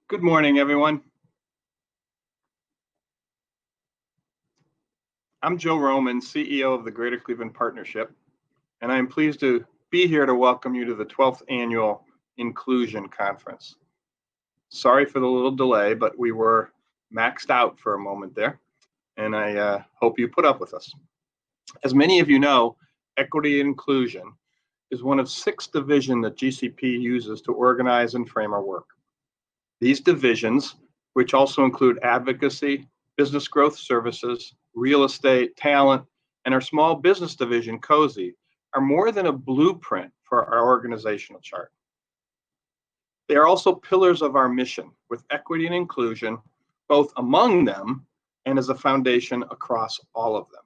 Good morning, everyone. I'm Joe Roman, CEO of the Greater Cleveland Partnership, and I am pleased to be here to welcome you to the 12th Annual Inclusion Conference. Sorry for the little delay, but we were maxed out for a moment there, and I hope you put up with us. As many of you know, equity and inclusion is one of 6 divisions that GCP uses to organize and frame our work. These divisions, which also include advocacy, business growth services, real estate, talent, and our small business division, COSY, are more than a blueprint for our organizational chart. They are also pillars of our mission, with equity and inclusion both among them and as a foundation across all of them.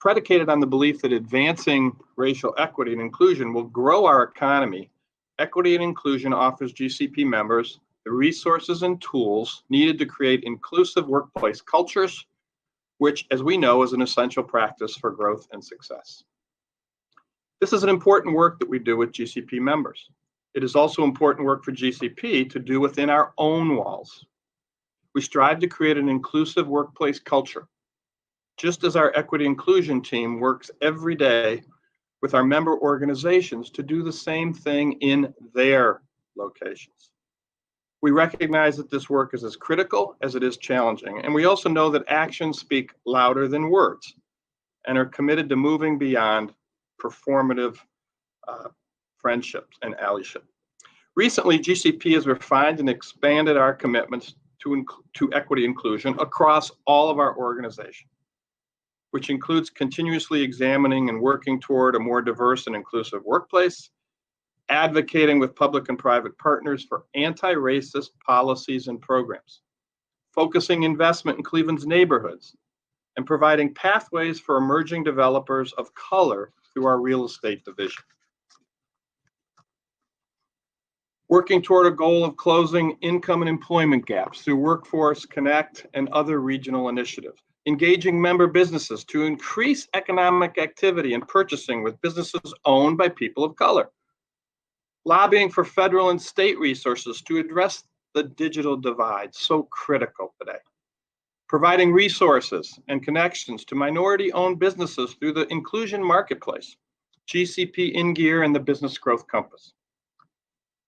Predicated on the belief that advancing racial equity and inclusion will grow our economy, equity and inclusion offers GCP members the resources and tools needed to create inclusive workplace cultures, which, as we know, is an essential practice for growth and success. This is an important work that we do with GCP members. It is also important work for GCP to do within our own walls. We strive to create an inclusive workplace culture, just as our equity inclusion team works every day with our member organizations to do the same thing in their locations. We recognize that this work is as critical as it is challenging, and we also know that actions speak louder than words and are committed to moving beyond performative friendships and allyship. Recently, GCP has refined and expanded our commitments to equity inclusion across all of our organization, which includes continuously examining and working toward a more diverse and inclusive workplace, advocating with public and private partners for anti-racist policies and programs, focusing investment in Cleveland's neighborhoods, and providing pathways for emerging developers of color through our real estate division. Working toward a goal of closing income and employment gaps through Workforce Connect and other regional initiatives. Engaging member businesses to increase economic activity and purchasing with businesses owned by people of color. Lobbying for federal and state resources to address the digital divide, so critical today. Providing resources and connections to minority-owned businesses through the Inclusion Marketplace, GCP In Gear, and the Business Growth Compass.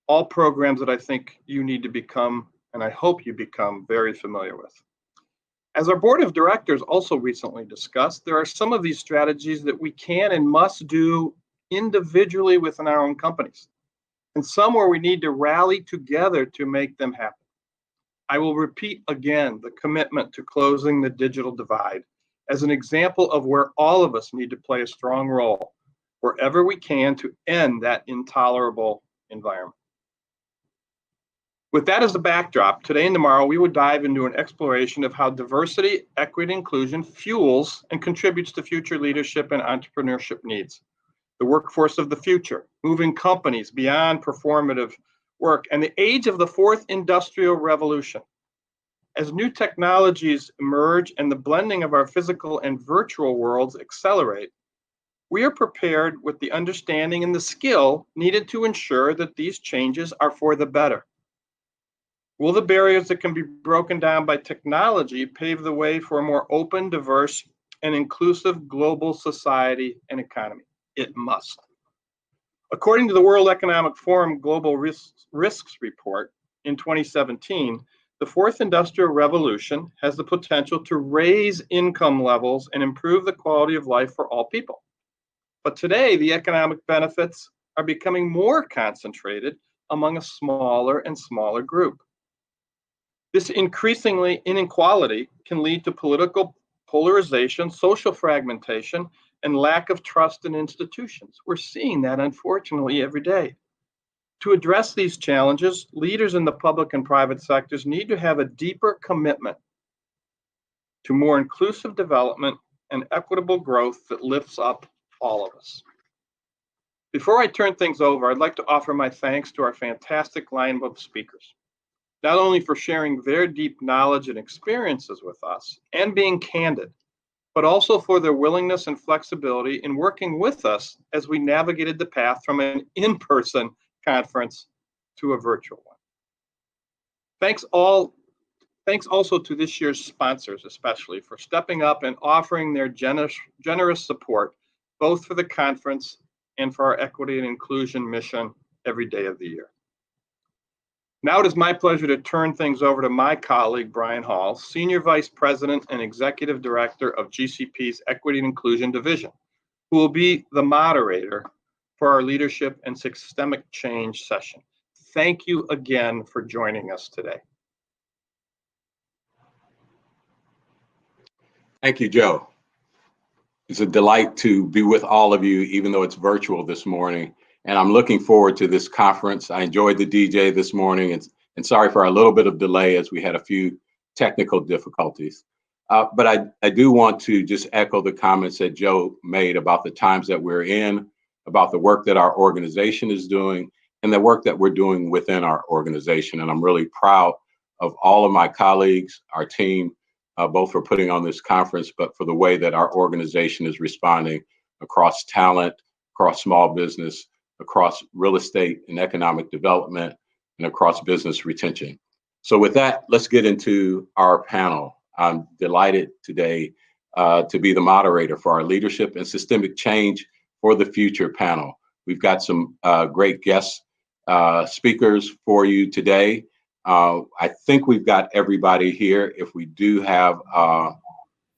All programs that I think you need to become, and I hope you become, very familiar with. As our board of directors also recently discussed, there are some of these strategies that we can and must do individually within our own companies, and some where we need to rally together to make them happen. I will repeat again the commitment to closing the digital divide as an example of where all of us need to play a strong role wherever we can to end that intolerable environment. With that as the backdrop, today and tomorrow, we would dive into an exploration of how diversity, equity, and inclusion fuels and contributes to future leadership and entrepreneurship needs. The workforce of the future, moving companies beyond performative work, and the age of the 4th industrial revolution. As new technologies emerge and the blending of our physical and virtual worlds accelerate, we are prepared with the understanding and the skill needed to ensure that these changes are for the better. Will the barriers that can be broken down by technology pave the way for a more open, diverse, and inclusive global society and economy? It must. According to the World Economic Forum Global Risks Report in 2017, the 4th Industrial Revolution has the potential to raise income levels and improve the quality of life for all people. But today, the economic benefits are becoming more concentrated among a smaller and smaller group. This increasingly inequality can lead to political polarization, social fragmentation, and lack of trust in institutions. We're seeing that, unfortunately, every day. To address these challenges, leaders in the public and private sectors need to have a deeper commitment to more inclusive development and equitable growth that lifts up all of us. Before I turn things over, I'd like to offer my thanks to our fantastic lineup of speakers, not only for sharing their deep knowledge and experiences with us and being candid, but also for their willingness and flexibility in working with us as we navigated the path from an in-person conference to a virtual one. Thanks also to this year's sponsors, especially for stepping up and offering their generous support, both for the conference and for our equity and inclusion mission every day of the year. Now it is my pleasure to turn things over to my colleague, Brian Hall, Senior Vice President and Executive Director of GCP's Equity and Inclusion Division, who will be the moderator for our Leadership and Systemic Change session. Thank you again for joining us today. Thank you, Joe. It's a delight to be with all of you, even though it's virtual this morning. And I'm looking forward to this conference. I enjoyed the DJ this morning, and sorry for a little bit of delay as we had a few technical difficulties. But I do want to just echo the comments that Joe made about the times that we're in, about the work that our organization is doing, and the work that we're doing within our organization. And I'm really proud of all of my colleagues, our team, both for putting on this conference, but for the way that our organization is responding across talent, across small business, across real estate and economic development, and across business retention. So with that, let's get into our panel. I'm delighted today to be the moderator for our Leadership and Systemic Change for the Future panel. We've got some great guest speakers for you today. I think we've got everybody here. If we do have,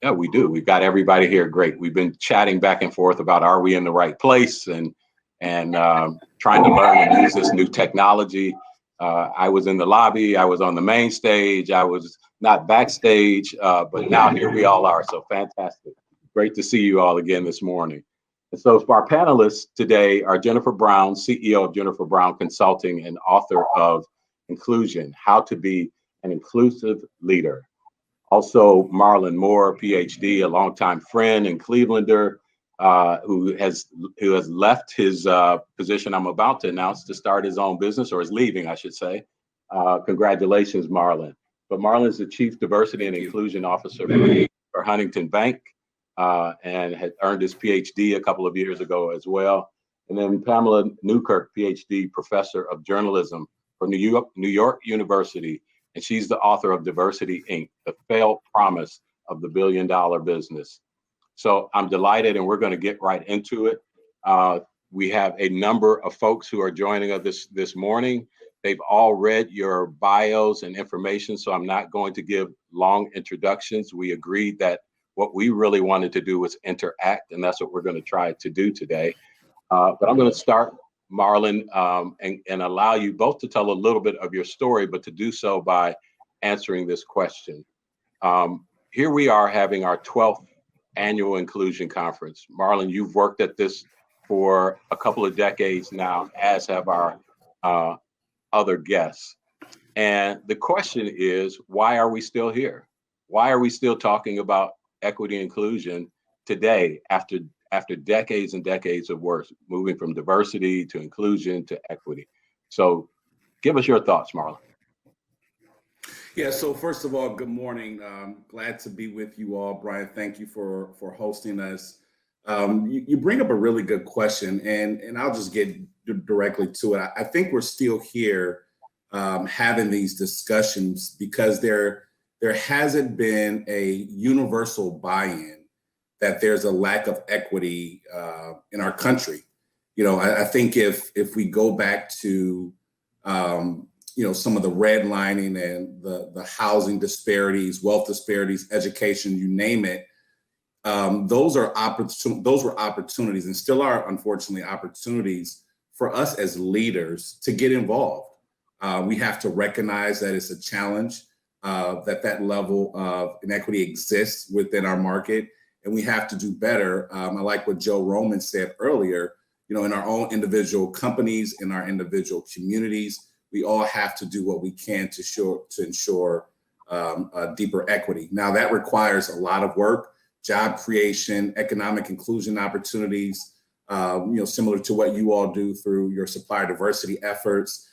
yeah, we do. We've got everybody here. Great. We've been chatting back and forth about are we in the right place and trying to learn and use this new technology. I was in the lobby. I was on the main stage. I was not backstage, but now here we all are. So fantastic. Great to see you all again this morning. And so for our panelists today are Jennifer Brown, CEO of Jennifer Brown Consulting and author of Inclusion, How to Be an Inclusive Leader. Also, Marlon Moore, PhD, a longtime friend and Clevelander, who has left his position I'm about to announce to start his own business, or is leaving, I should say. Congratulations, Marlon. But Marlon is the Chief Diversity and Inclusion Officer for Huntington Bank and had earned his PhD a couple of years ago as well. And then Pamela Newkirk, PhD, Professor of Journalism from New York University, and she's the author of Diversity, Inc., The Failed Promise of the Billion-Dollar Business. So I'm delighted, and we're going to get right into it. We have a number of folks who are joining us this morning. They've all read your bios and information, so I'm not going to give long introductions. We agreed that what we really wanted to do was interact, and that's what we're going to try to do today. But I'm going to start, Marlon, and allow you both to tell a little bit of your story, but to do so by answering this question. Here we are having our 12th annual inclusion conference. Marlon, you've worked at this for a couple of decades now, as have our other guests. And the question is, why are we still here? Why are we still talking about equity and inclusion today after decades and decades of work, moving from diversity to inclusion to equity? So give us your thoughts, Marlon. Yeah, so first of all, good morning. Glad to be with you all. Brian, thank you for hosting us. You bring up a really good question, and I'll just get directly to it. I think we're still here having these discussions because there hasn't been a universal buy-in that there's a lack of equity in our country. You know, I think if we go back to some of the redlining and the housing disparities, wealth disparities, education, you name it, those were opportunities and still are, unfortunately, opportunities for us as leaders to get involved. We have to recognize that it's a challenge, that level of inequity exists within our market, and we have to do better. I like what Joe Roman said earlier, in our own individual companies, in our individual communities, we all have to do what we can to ensure deeper equity. Now, that requires a lot of work, job creation, economic inclusion opportunities, similar to what you all do through your supplier diversity efforts,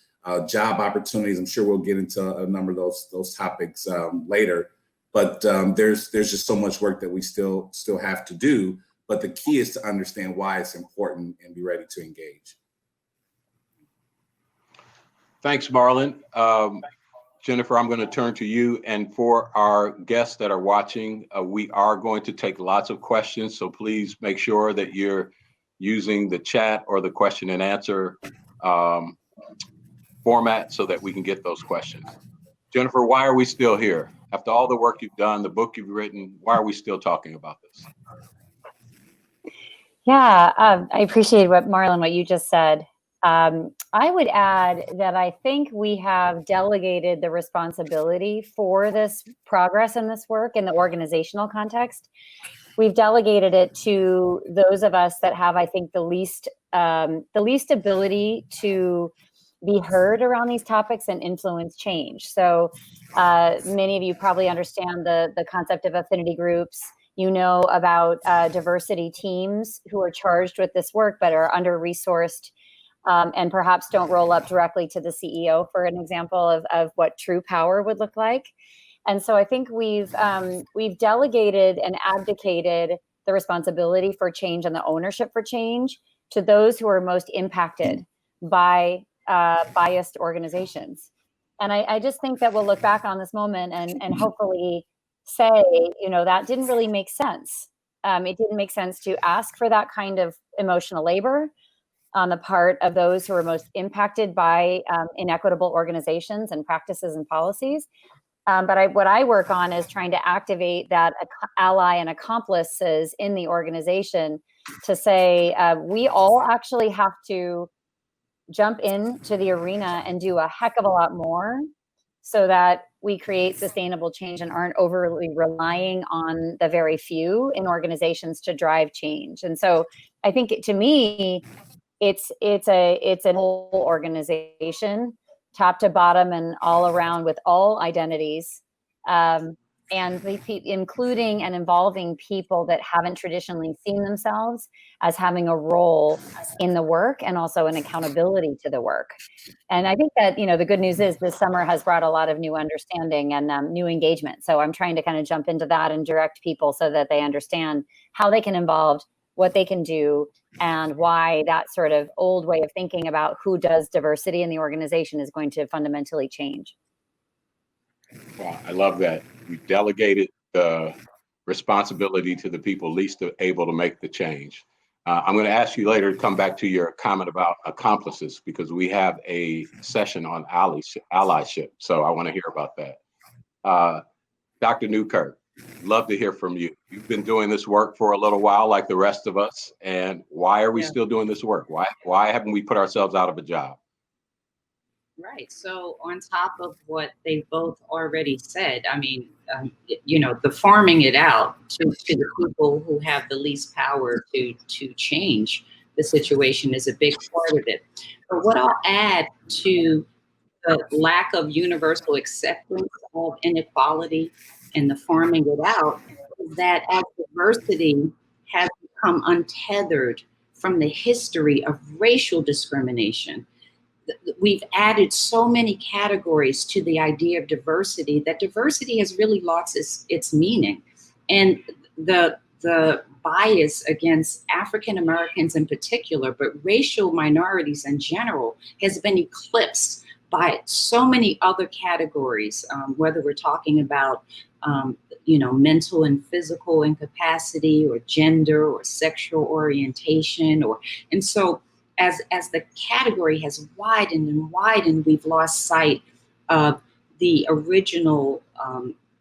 job opportunities. I'm sure we'll get into a number of those topics later. But there's just so much work that we still have to do. But the key is to understand why it's important and be ready to engage. Thanks, Marlon. Jennifer, I'm going to turn to you. And for our guests that are watching, we are going to take lots of questions. So please make sure that you're using the chat or the question and answer format so that we can get those questions. Jennifer, why are we still here? After all the work you've done, the book you've written, why are we still talking about this? Yeah, I appreciate what you just said. I would add that I think we have delegated the responsibility for this progress in this work in the organizational context. We've delegated it to those of us that have, I think, the least ability to be heard around these topics and influence change. So many of you probably understand the concept of affinity groups. You know about diversity teams who are charged with this work but are under-resourced and perhaps don't roll up directly to the CEO, for an example of what true power would look like. And so I think we've delegated and abdicated the responsibility for change and the ownership for change to those who are most impacted by biased organizations. And I just think that we'll look back on this moment and hopefully say, that didn't really make sense. It didn't make sense to ask for that kind of emotional labor on the part of those who are most impacted by inequitable organizations and practices and policies. But what I work on is trying to activate that ally and accomplices in the organization to say, we all actually have to jump into the arena and do a heck of a lot more so that we create sustainable change and aren't overly relying on the very few in organizations to drive change. And so I think to me, it's an whole organization, top to bottom and all around, with all identities, and including and involving people that haven't traditionally seen themselves as having a role in the work and also an accountability to the work. And I think that, the good news is this summer has brought a lot of new understanding and new engagement. So I'm trying to kind of jump into that and direct people so that they understand how they can involve, what they can do, and why that sort of old way of thinking about who does diversity in the organization is going to fundamentally change. Well, I love that. You delegated the responsibility to the people least able to make the change. I'm going to ask you later to come back to your comment about accomplices, because we have a session on allyship. So I want to hear about that. Dr. Newkirk, love to hear from you. You've been doing this work for a little while, like the rest of us. And why are we still doing this work? Why haven't we put ourselves out of a job? Right. So on top of what they both already said, I mean, the farming it out to the people who have the least power to change the situation is a big part of it. But what I'll add to the lack of universal acceptance of inequality and the farming it out is that as diversity has become untethered from the history of racial discrimination, we've added so many categories to the idea of diversity that diversity has really lost its meaning. And the bias against African Americans in particular, but racial minorities in general, has been eclipsed by so many other categories, whether we're talking about mental and physical incapacity, or gender, or sexual orientation, and so as the category has widened and widened, we've lost sight of the original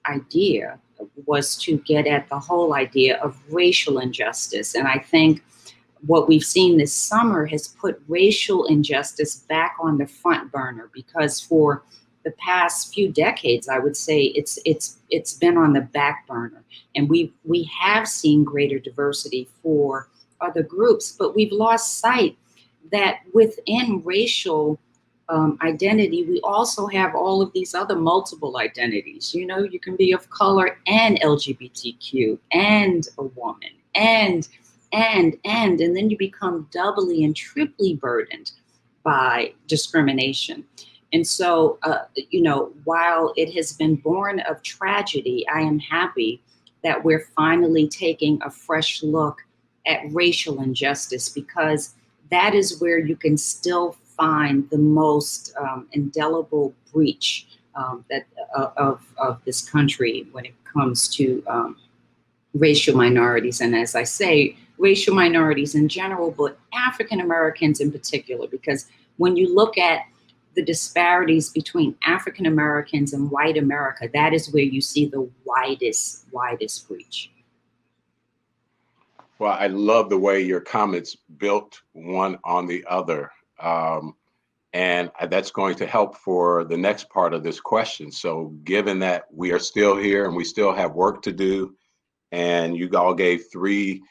idea was to get at the whole idea of racial injustice. And I think what we've seen this summer has put racial injustice back on the front burner, because for the past few decades, I would say it's been on the back burner. And we have seen greater diversity for other groups, but we've lost sight that within racial identity, we also have all of these other multiple identities. You can be of color and LGBTQ and a woman and then you become doubly and triply burdened by discrimination. And so, while it has been born of tragedy, I am happy that we're finally taking a fresh look at racial injustice, because that is where you can still find the most indelible breach of this country when it comes to racial minorities. And as I say, racial minorities in general, but African Americans in particular, because when you look at the disparities between African Americans and white America, that is where you see the widest breach. Well, I love the way your comments built one on the other. And that's going to help for the next part of this question. So given that we are still here and we still have work to do, and you all gave three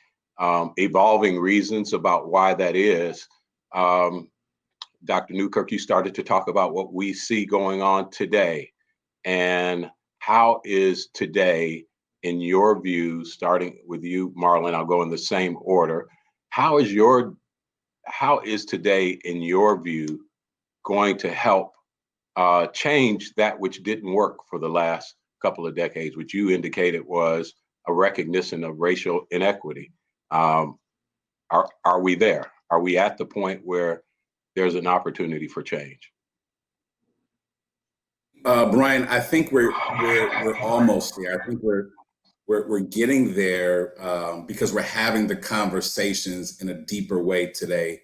evolving reasons about why that is, Dr. Newkirk, you started to talk about what we see going on today. And how is today, in your view, starting with you, Marlon, I'll go in the same order. How is today, in your view, going to help change that which didn't work for the last couple of decades, which you indicated was a recognition of racial inequity? Are we there? Are we at the point where there's an opportunity for change? Brian, I think we're almost there. I think we're getting there because we're having the conversations in a deeper way today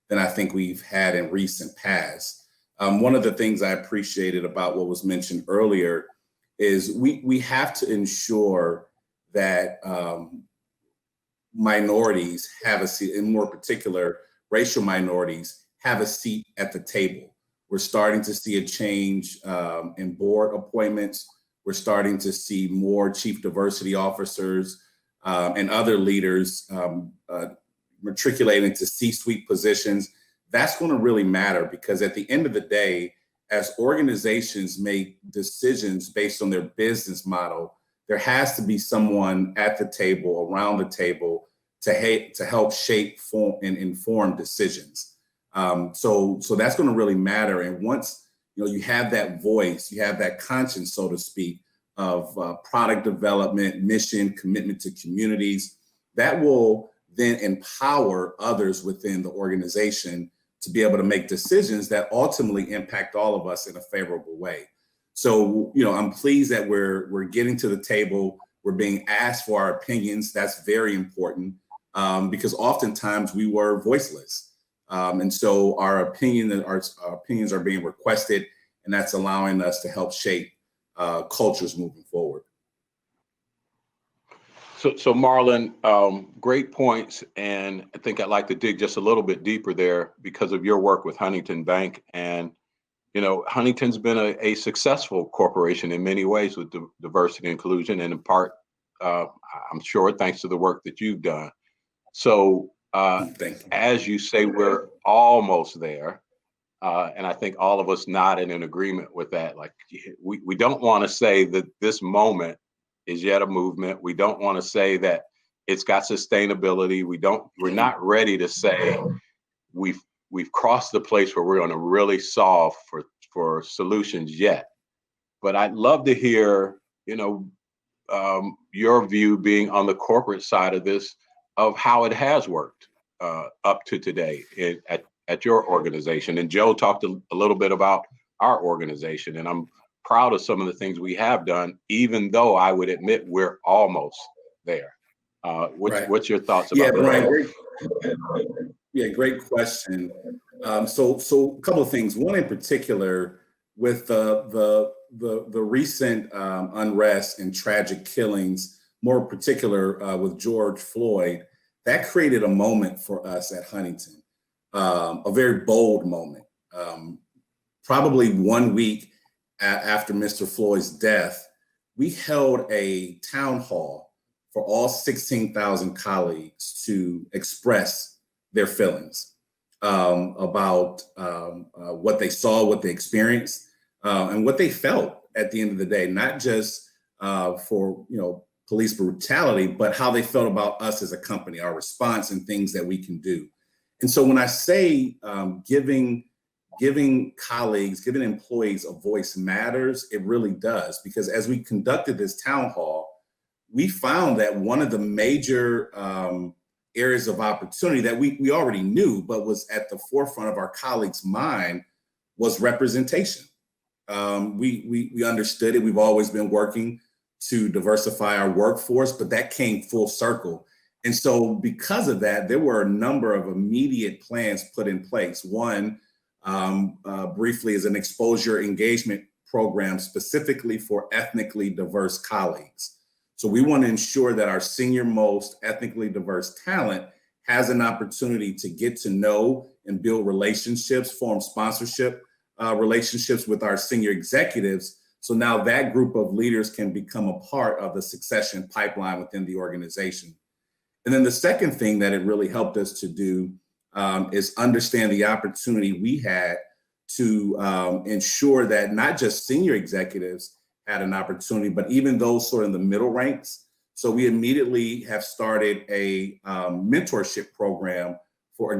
than I think we've had in recent past. One of the things I appreciated about what was mentioned earlier is we have to ensure that minorities have a seat, in more particular, racial minorities have a seat at the table. We're starting to see a change in board appointments. We're starting to see more chief diversity officers and other leaders matriculating to C-suite positions. That's going to really matter, because at the end of the day, as organizations make decisions based on their business model, there has to be someone at the table, around the table, to help shape, form, and inform decisions. So that's going to really matter. And once you have that voice, you have that conscience, so to speak, of product development, mission, commitment to communities, that will then empower others within the organization to be able to make decisions that ultimately impact all of us in a favorable way. So, I'm pleased that we're getting to the table. We're being asked for our opinions. That's very important because oftentimes we were voiceless. And so our opinions are being requested, and that's allowing us to help shape cultures moving forward. So Marlon, great points. And I think I'd like to dig just a little bit deeper there because of your work with Huntington Bank. And, Huntington's been a successful corporation in many ways with diversity and inclusion, and in part, I'm sure, thanks to the work that you've done. So as you say, we're almost there. And I think all of us nodded in agreement with that. Like, we don't want to say that this moment is yet a movement. We don't want to say that it's got sustainability. We're not ready to say we've crossed the place where we're going to really solve for solutions yet. But I'd love to hear, your view, being on the corporate side of this, of how it has worked up to today at your organization. And Joe talked a little bit about our organization, and I'm proud of some of the things we have done, even though I would admit we're almost there. What's your thoughts about that? Brian, great question. So a couple of things. One in particular, with the recent unrest and tragic killings, more particular with George Floyd, that created a moment for us at Huntington, a very bold moment. Probably 1 week after Mr. Floyd's death, we held a town hall for all 16,000 colleagues to express their feelings about what they saw, what they experienced, and what they felt at the end of the day, not just for police brutality, but how they felt about us as a company, our response, and things that we can do. And so when I say giving colleagues, giving employees a voice matters, it really does. Because as we conducted this town hall, we found that one of the major areas of opportunity that we already knew, but was at the forefront of our colleagues' mind, was representation. we understood it. We've always been working to diversify our workforce, but that came full circle. And so because of that, there were a number of immediate plans put in place. One, briefly, is an exposure engagement program specifically for ethnically diverse colleagues. So we want to ensure that our senior most ethnically diverse talent has an opportunity to get to know and build relationships, form sponsorship relationships with our senior executives. So now that group of leaders can become a part of the succession pipeline within the organization. And then the second thing that it really helped us to do is understand the opportunity we had to ensure that not just senior executives had an opportunity, but even those sort of in the middle ranks. So we immediately have started a mentorship program for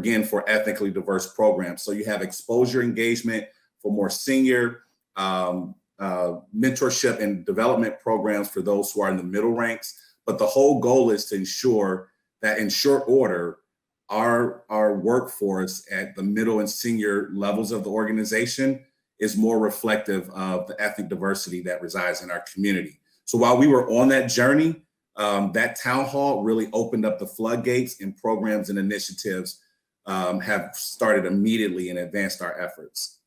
ethnically diverse programs. So you have exposure engagement for more senior, mentorship and development programs for those who are in the middle ranks. But the whole goal is to ensure that in short order, our workforce at the middle and senior levels of the organization is more reflective of the ethnic diversity that resides in our community. So while we were on that journey, that town hall really opened up the floodgates, and programs and initiatives have started immediately and advanced our efforts.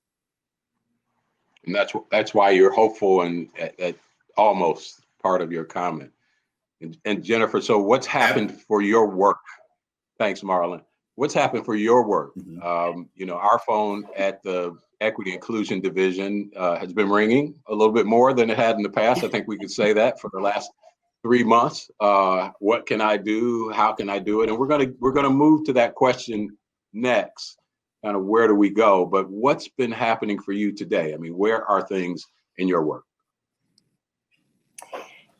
And that's why you're hopeful and at almost part of your comment. And Jennifer, so what's happened for your work? Thanks, Marlon. What's happened for your work? Mm-hmm. Our phone at the Equity Inclusion Division has been ringing a little bit more than it had in the past. I think we could say that for the last 3 months. What can I do? How can I do it? And we're gonna move to that question next. Kind of where do we go? But what's been happening for you today? I mean, where are things in your work?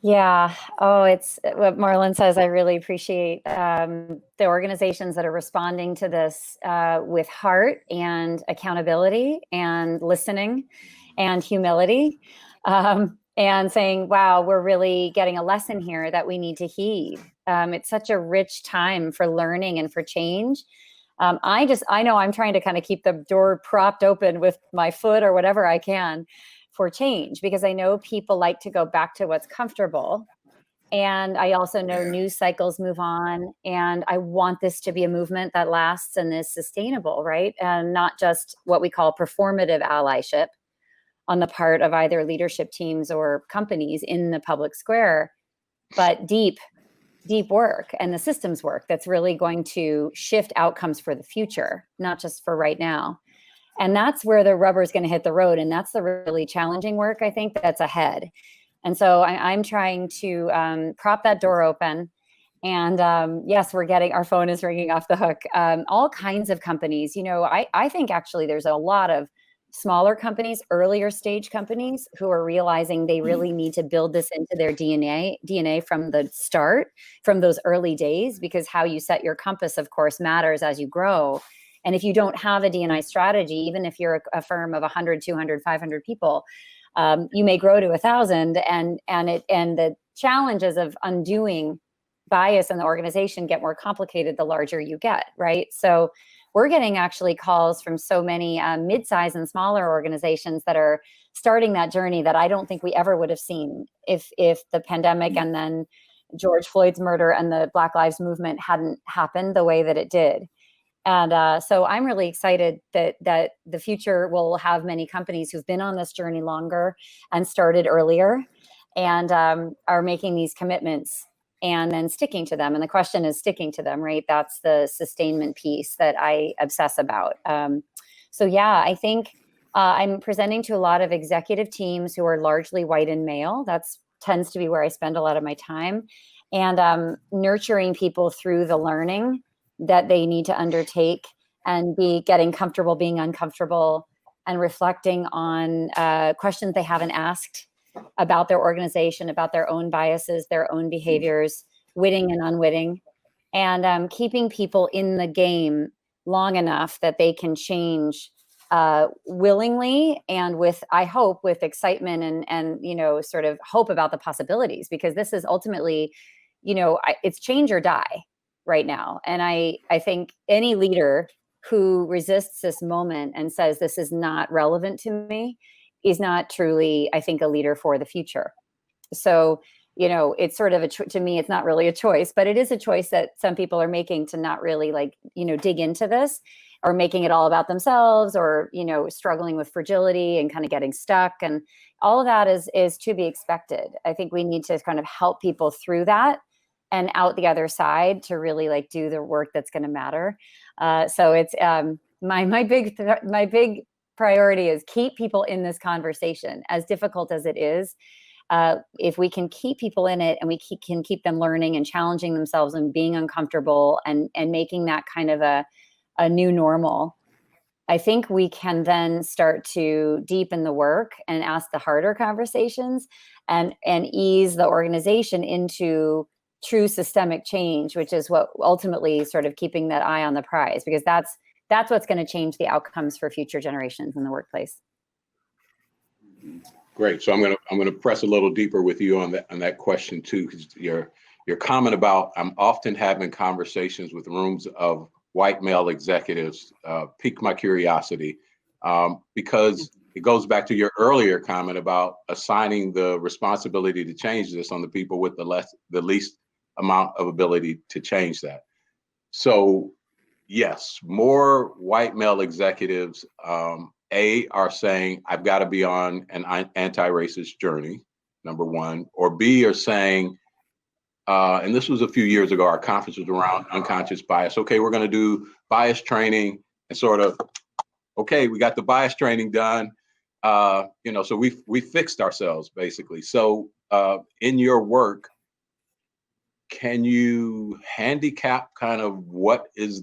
Yeah. Oh, it's what Marlon says. I really appreciate the organizations that are responding to this with heart and accountability and listening and humility, and saying, wow, we're really getting a lesson here that we need to heed. It's such a rich time for learning and for change. I know I'm trying to kind of keep the door propped open with my foot or whatever I can for change, because I know people like to go back to what's comfortable. And I also know news cycles move on, and I want this to be a movement that lasts and is sustainable, right? And not just what we call performative allyship on the part of either leadership teams or companies in the public square, but deep work and the systems work that's really going to shift outcomes for the future, not just for right now. And that's where the rubber is going to hit the road. And that's the really challenging work, I think, that's ahead. And so I'm trying to prop that door open. And yes, our phone is ringing off the hook. All kinds of companies, I think actually there's a lot of smaller companies, earlier stage companies who are realizing they really need to build this into their DNA from the start, from those early days, because how you set your compass, of course, matters as you grow. And if you don't have a D&I strategy, even if you're a firm of 100, 200, 500 people, you may grow to 1,000, and the challenges of undoing bias in the organization get more complicated the larger you get, right? So we're getting actually calls from so many mid-size and smaller organizations that are starting that journey that I don't think we ever would have seen if the pandemic and then George Floyd's murder and the Black Lives Movement hadn't happened the way that it did. And so I'm really excited that the future will have many companies who've been on this journey longer and started earlier and are making these commitments and then sticking to them. And the question is sticking to them, right? That's the sustainment piece that I obsess about. So yeah, I think I'm presenting to a lot of executive teams who are largely white and male. That's tends to be where I spend a lot of my time, and nurturing people through the learning that they need to undertake and be getting comfortable being uncomfortable and reflecting on questions they haven't asked about their organization, about their own biases, their own behaviors, witting and unwitting, and keeping people in the game long enough that they can change willingly and with, I hope, with excitement and sort of hope about the possibilities, because this is ultimately, it's change or die right now. And I think any leader who resists this moment and says this is not relevant to me is not truly, I think, a leader for the future. So, it's sort of to me, it's not really a choice, but it is a choice that some people are making to not really dig into this, or making it all about themselves, or, struggling with fragility and kind of getting stuck. And all of that is to be expected. I think we need to kind of help people through that and out the other side to really do the work that's going to matter. So it's my big priority is keep people in this conversation, as difficult as it is. If we can keep people in it, and we can keep them learning and challenging themselves and being uncomfortable and making that kind of a new normal, I think we can then start to deepen the work and ask the harder conversations, and ease the organization into true systemic change, which is what ultimately sort of keeping that eye on the prize, because that's what's going to change the outcomes for future generations in the workplace. Great. So I'm gonna press a little deeper with you on that question too, because your comment about I'm often having conversations with rooms of white male executives piqued my curiosity, because it goes back to your earlier comment about assigning the responsibility to change this on the people with the least amount of ability to change that. So yes, more white male executives are saying, I've got to be on an anti-racist journey, number one, or B, are saying, and this was a few years ago, our conference was around unconscious bias. Okay, we're going to do bias training, and sort of, okay, we got the bias training done. So we fixed ourselves basically. So in your work, can you handicap kind of what's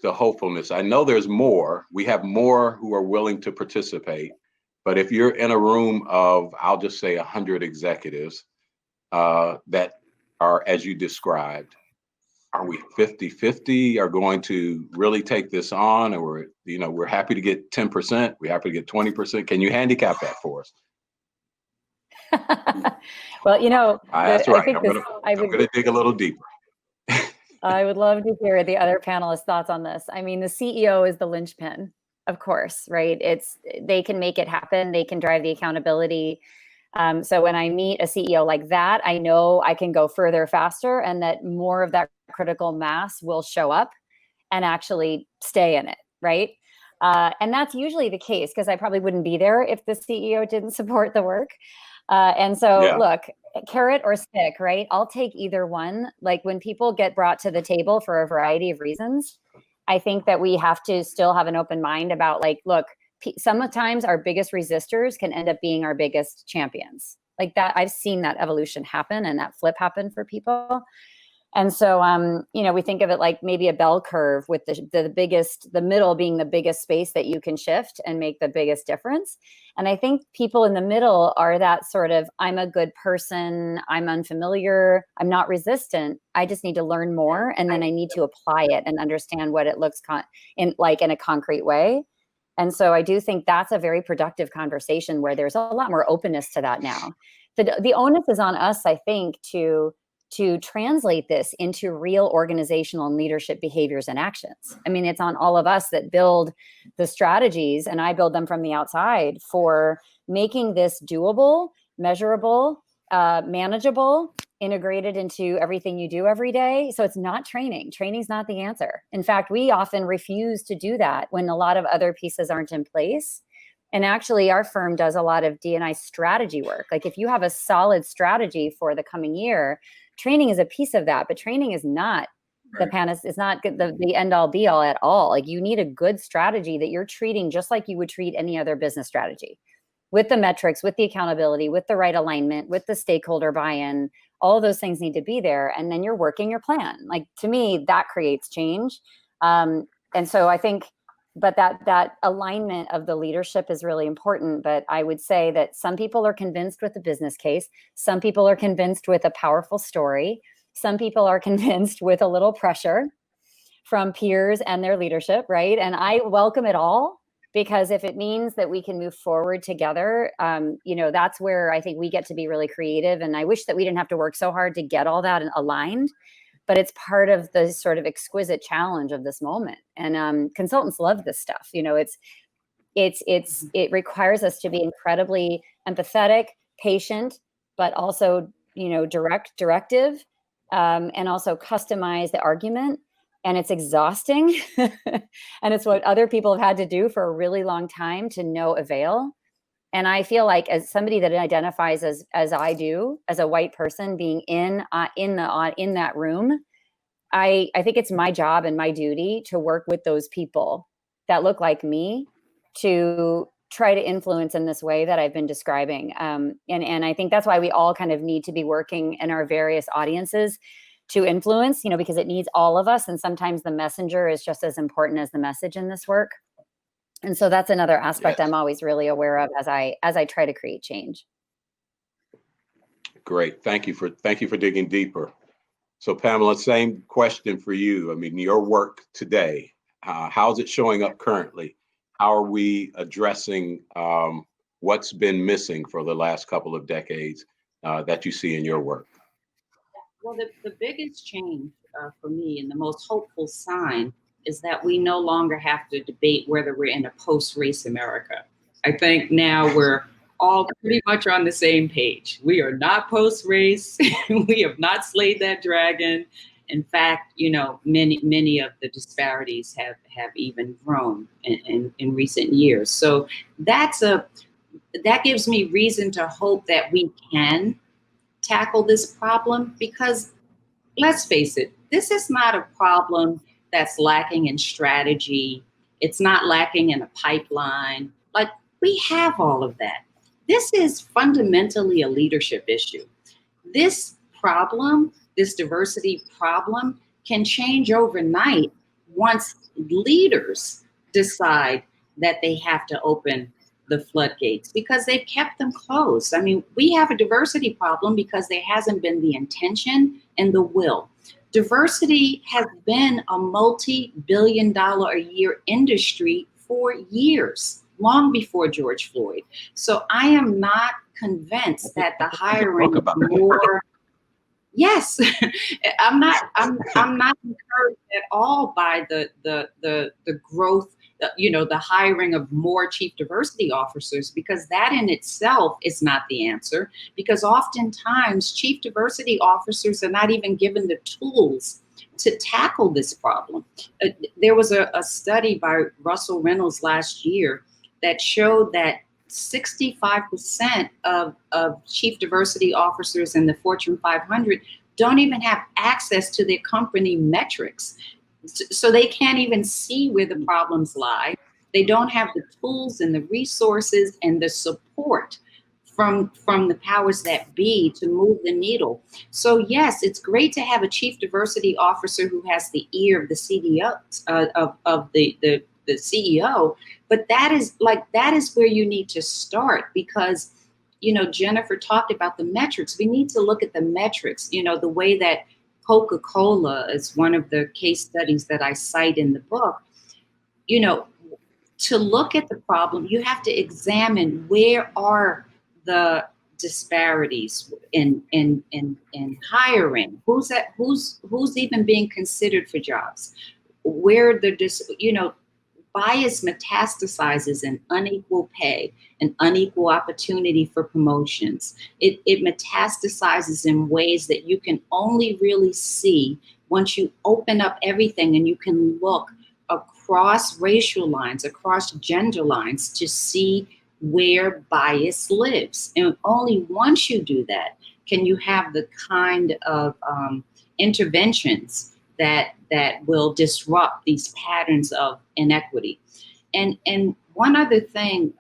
the hopefulness? I know there's more. We have more who are willing to participate. But if you're in a room of, I'll just say 100 executives that are, as you described, are we 50-50 are going to really take this on? Or we're happy to get 10%, we're happy to get 20%. Can you handicap that for us? Well, that's right. I'm going to dig a little deeper. I would love to hear the other panelists' thoughts on this. I mean, the CEO is the linchpin, of course, right? They can make it happen. They can drive the accountability. So when I meet a CEO like that, I know I can go further, faster, and that more of that critical mass will show up and actually stay in it, right? And that's usually the case, because I probably wouldn't be there if the CEO didn't support the work. And so, look, carrot or stick, right? I'll take either one. When people get brought to the table for a variety of reasons, I think that we have to still have an open mind about look, sometimes our biggest resistors can end up being our biggest champions. That, I've seen that evolution happen and that flip happen for people. And so, we think of it like maybe a bell curve, with the middle being the biggest space that you can shift and make the biggest difference. And I think people in the middle are that sort of, I'm a good person, I'm unfamiliar, I'm not resistant, I just need to learn more, and then I need to apply it and understand what it looks in a concrete way. And so I do think that's a very productive conversation where there's a lot more openness to that now. The onus is on us, I think, to translate this into real organizational and leadership behaviors and actions. I mean, it's on all of us that build the strategies, and I build them from the outside, for making this doable, measurable, manageable, integrated into everything you do every day. So it's not training. Training's not the answer. In fact, we often refuse to do that when a lot of other pieces aren't in place. And actually, our firm does a lot of D&I strategy work. If you have a solid strategy for the coming year, training is a piece of that, but training is not the panacea. It's not the end all be all at all. You need a good strategy that you're treating just like you would treat any other business strategy, with the metrics, with the accountability, with the right alignment, with the stakeholder buy-in. All of those things need to be there, and then you're working your plan. To me, that creates change. And so I think, but that alignment of the leadership is really important. But I would say that some people are convinced with the business case. Some people are convinced with a powerful story. Some people are convinced with a little pressure from peers and their leadership, right? And I welcome it all, because if it means that we can move forward together, that's where I think we get to be really creative. And I wish that we didn't have to work so hard to get all that aligned. But it's part of the sort of exquisite challenge of this moment. And consultants love this stuff. it requires us to be incredibly empathetic, patient, but also, directive, and also customize the argument. And it's exhausting. And it's what other people have had to do for a really long time to no avail. And I feel like, as somebody that identifies as I do, as a white person being in that room, I think it's my job and my duty to work with those people that look like me to try to influence in this way that I've been describing. And I think that's why we all kind of need to be working in our various audiences to influence, because it needs all of us. And sometimes the messenger is just as important as the message in this work. And so that's another aspect Yes. I'm always really aware of as I try to create change. Great. Thank you for digging deeper. So Pamela, same question for you. I mean, your work today, how's it showing up currently? How are we addressing what's been missing for the last couple of decades that you see in your work? Well, the biggest change for me, and the most hopeful sign, is that we no longer have to debate whether we're in a post-race America. I think now we're all pretty much on the same page. We are not post-race. We have not slayed that dragon. In fact, many of the disparities have even grown in recent years. So that gives me reason to hope that we can tackle this problem, because let's face it, this is not a problem that's lacking in strategy. It's not lacking in a pipeline. Like, we have all of that. This is fundamentally a leadership issue. This problem, this diversity problem, can change overnight once leaders decide that they have to open the floodgates, because they've kept them closed. I mean, we have a diversity problem because there hasn't been the intention and the will. Diversity has been a multi-billion-dollar a year industry for years, long before George Floyd. So I am not convinced that the hiring of more. Yes, I'm not encouraged at all by the growth, the hiring of more chief diversity officers, because that in itself is not the answer, because oftentimes chief diversity officers are not even given the tools to tackle this problem. There was a study by Russell Reynolds last year that showed that 65% of chief diversity officers in the Fortune 500 don't even have access to their company metrics. So they can't even see where the problems lie. They don't have the tools and the resources and the support from the powers that be to move the needle. So yes, it's great to have a chief diversity officer who has the ear of the CDO, of the CEO, but that is where you need to start, because Jennifer talked about the metrics. We need to look at the metrics, the way that Coca-Cola is one of the case studies that I cite in the book. To look at the problem, you have to examine where are the disparities in hiring. Who's even being considered for jobs? Where bias metastasizes in unequal pay and unequal opportunity for promotions. It metastasizes in ways that you can only really see once you open up everything and you can look across racial lines, across gender lines, to see where bias lives. And only once you do that can you have the kind of interventions that will disrupt these patterns of inequity. And one other thing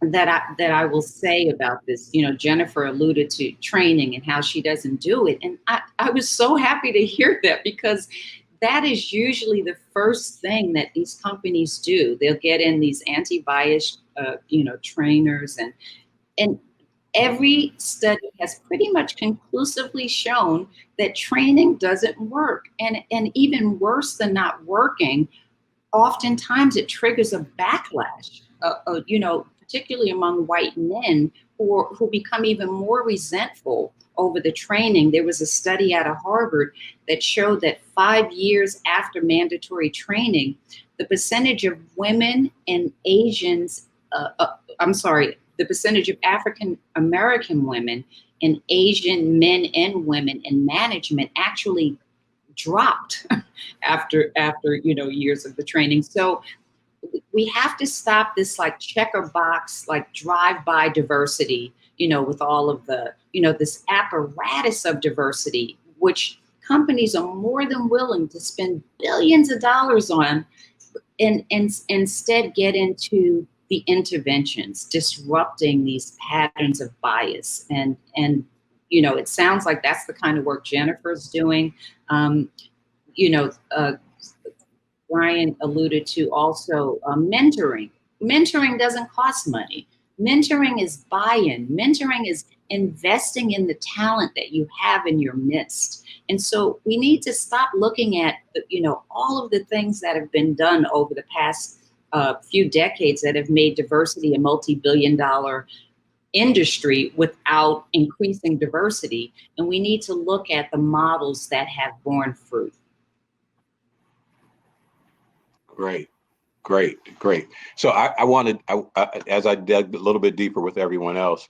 that I will say about this, Jennifer alluded to training and how she doesn't do it. And I was so happy to hear that, because that is usually the first thing that these companies do. They'll get in these anti-bias, trainers, and every study has pretty much conclusively shown that training doesn't work. And even worse than not working, oftentimes it triggers a backlash, particularly among white men who who become even more resentful over the training. There was a study out of Harvard that showed that 5 years after mandatory training, the percentage of women and Asians, the percentage of African American women and Asian men and women in management actually dropped after years of the training. So we have to stop this like checker box, like drive-by diversity, with all of the, this apparatus of diversity, which companies are more than willing to spend billions of dollars on, and instead get into the interventions, disrupting these patterns of bias. And it sounds like that's the kind of work Jennifer's doing. Brian alluded to also mentoring. Mentoring doesn't cost money. Mentoring is buy-in. Mentoring is investing in the talent that you have in your midst. And so we need to stop looking at, all of the things that have been done over the past few decades that have made diversity a multi-billion-dollar industry without increasing diversity. And we need to look at the models that have borne fruit. Great. So as I dug a little bit deeper with everyone else,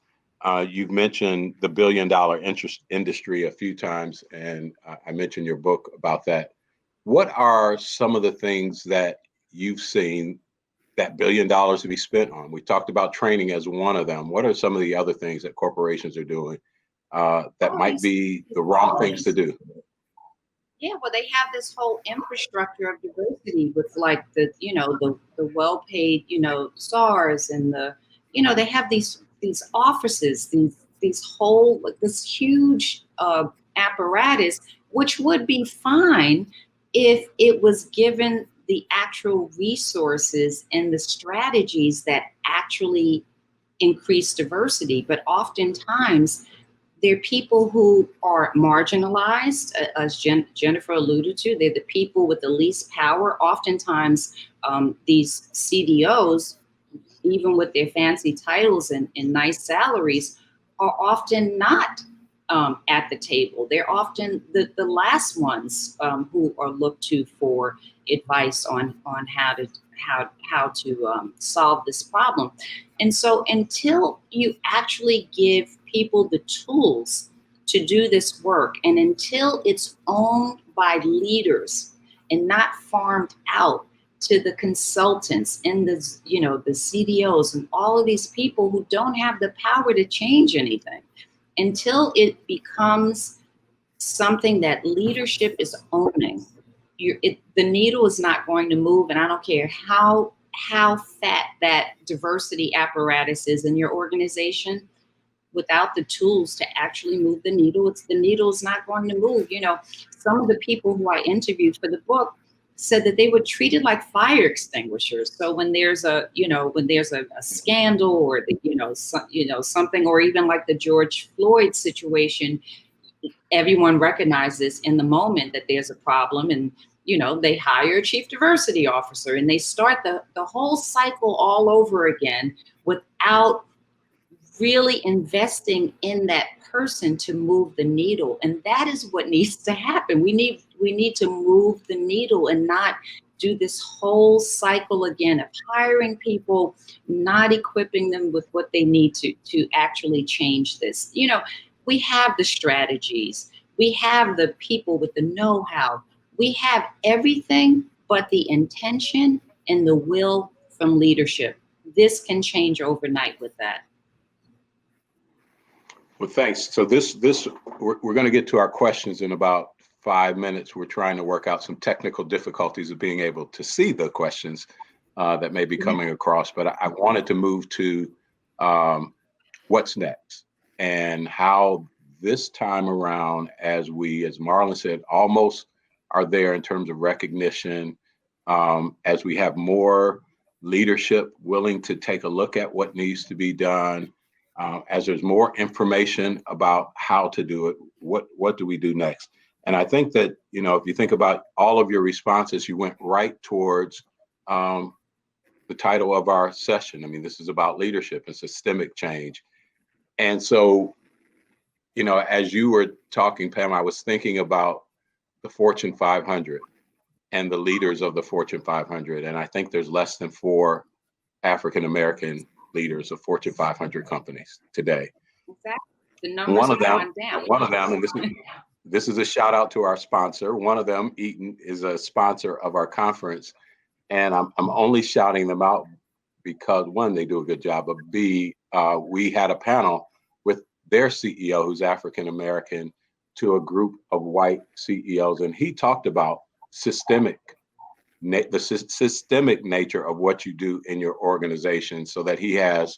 you've mentioned the billion-dollar industry a few times, and I mentioned your book about that. What are some of the things that you've seen that $1 billion to be spent on? We talked about training as one of them. What are some of the other things that corporations are doing that might be the wrong things to do? Yeah, well, they have this whole infrastructure of diversity with like the well-paid, SARs and they have these offices, this huge apparatus, which would be fine if it was given the actual resources and the strategies that actually increase diversity. But oftentimes, they're people who are marginalized, as Jennifer alluded to. They're the people with the least power. Oftentimes, these CDOs, even with their fancy titles and nice salaries, are often not at the table. They're often the last ones who are looked to for advice on how to solve this problem. And so until you actually give people the tools to do this work, and until it's owned by leaders and not farmed out to the consultants and the CDOs and all of these people who don't have the power to change anything, until it becomes something that leadership is owning, the needle is not going to move. And I don't care how fat that diversity apparatus is in your organization. Without the tools to actually move the needle, the needle is not going to move. Some of the people who I interviewed for the book said that they were treated like fire extinguishers. So when there's a scandal or something, or even like the George Floyd situation, everyone recognizes in the moment that there's a problem, and they hire a chief diversity officer, and they start the whole cycle all over again without really investing in that person to move the needle. And that is what needs to happen. We need to move the needle and not do this whole cycle again of hiring people, not equipping them with what they need to actually change this. We have the strategies, we have the people with the know-how, we have everything but the intention and the will from leadership. This can change overnight with that. Well, thanks. So we're going to get to our questions in about 5 minutes. We're trying to work out some technical difficulties of being able to see the questions that may be coming across. But I wanted to move to what's next, and how this time around, as Marlon said, almost are there in terms of recognition, as we have more leadership willing to take a look at what needs to be done. As there's more information about how to do it, what do we do next? And I think that, if you think about all of your responses, you went right towards the title of our session. I mean, this is about leadership and systemic change. And so, you know, as you were talking, Pam, I was thinking about the Fortune 500 and the leaders of the Fortune 500. And I think there's less than 4 African-American leaders of Fortune 500 companies today. Exactly. The numbers are on down. One of them, and this is a shout out to our sponsor. One of them, Eaton, is a sponsor of our conference. And I'm only shouting them out because, one, they do a good job, but B, we had a panel with their CEO who's African-American to a group of white CEOs. And he talked about the systemic nature of what you do in your organization, so that he has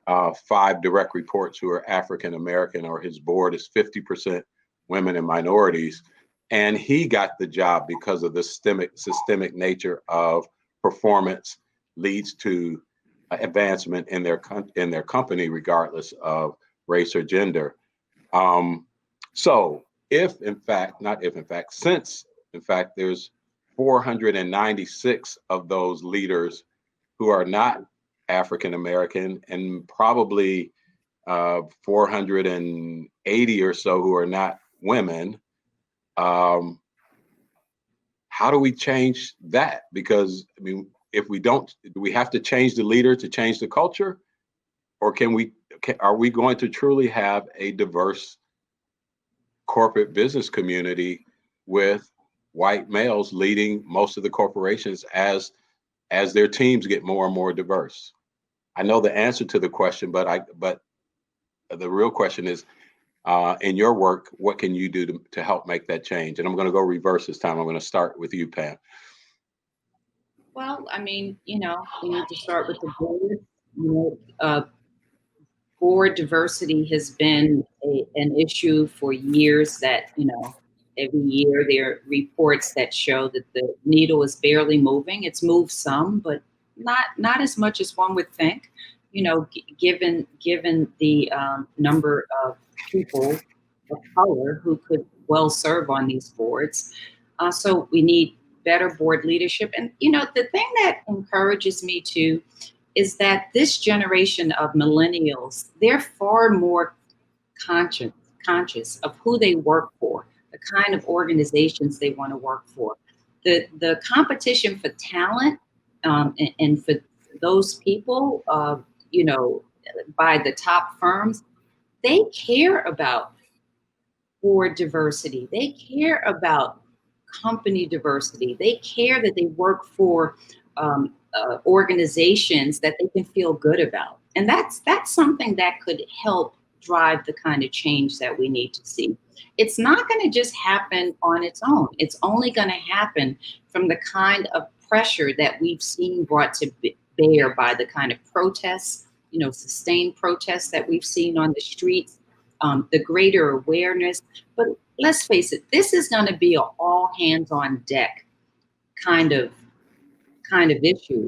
5 direct reports who are African-American, or his board is 50% women and minorities. And he got the job because of the systemic nature of performance leads to advancement in their company, regardless of race or gender. So since in fact, there's 496 of those leaders who are not African-American, and probably 480 or so who are not women. How do we change that? Because, I mean, if we don't, do we have to change the leader to change the culture? Or are we going to truly have a diverse corporate business community with white males leading most of the corporations as their teams get more and more diverse? I know the answer to the question, but the real question is, in your work, what can you do to help make that change? And I'm going to go reverse this time. I'm going to start with you, Pam. Well, I mean, we need to start with the board. Board diversity has been an issue for years. That, every year there are reports that show that the needle is barely moving. It's moved some, but not as much as one would think. Given the number of people of color who could well serve on these boards. So we need better board leadership. And, the thing that encourages me too is that this generation of millennials, they're far more conscious of who they work for, the kind of organizations they want to work for. The competition for talent and for those people, by the top firms, they care about board diversity. They care about company diversity. They care that they work for organizations that they can feel good about. And that's something that could help drive the kind of change that we need to see. It's not going to just happen on its own. It's only going to happen from the kind of pressure that we've seen brought to bear by the kind of protests, sustained protests that we've seen on the streets, the greater awareness. But let's face it, this is going to be an all hands on deck kind of issue.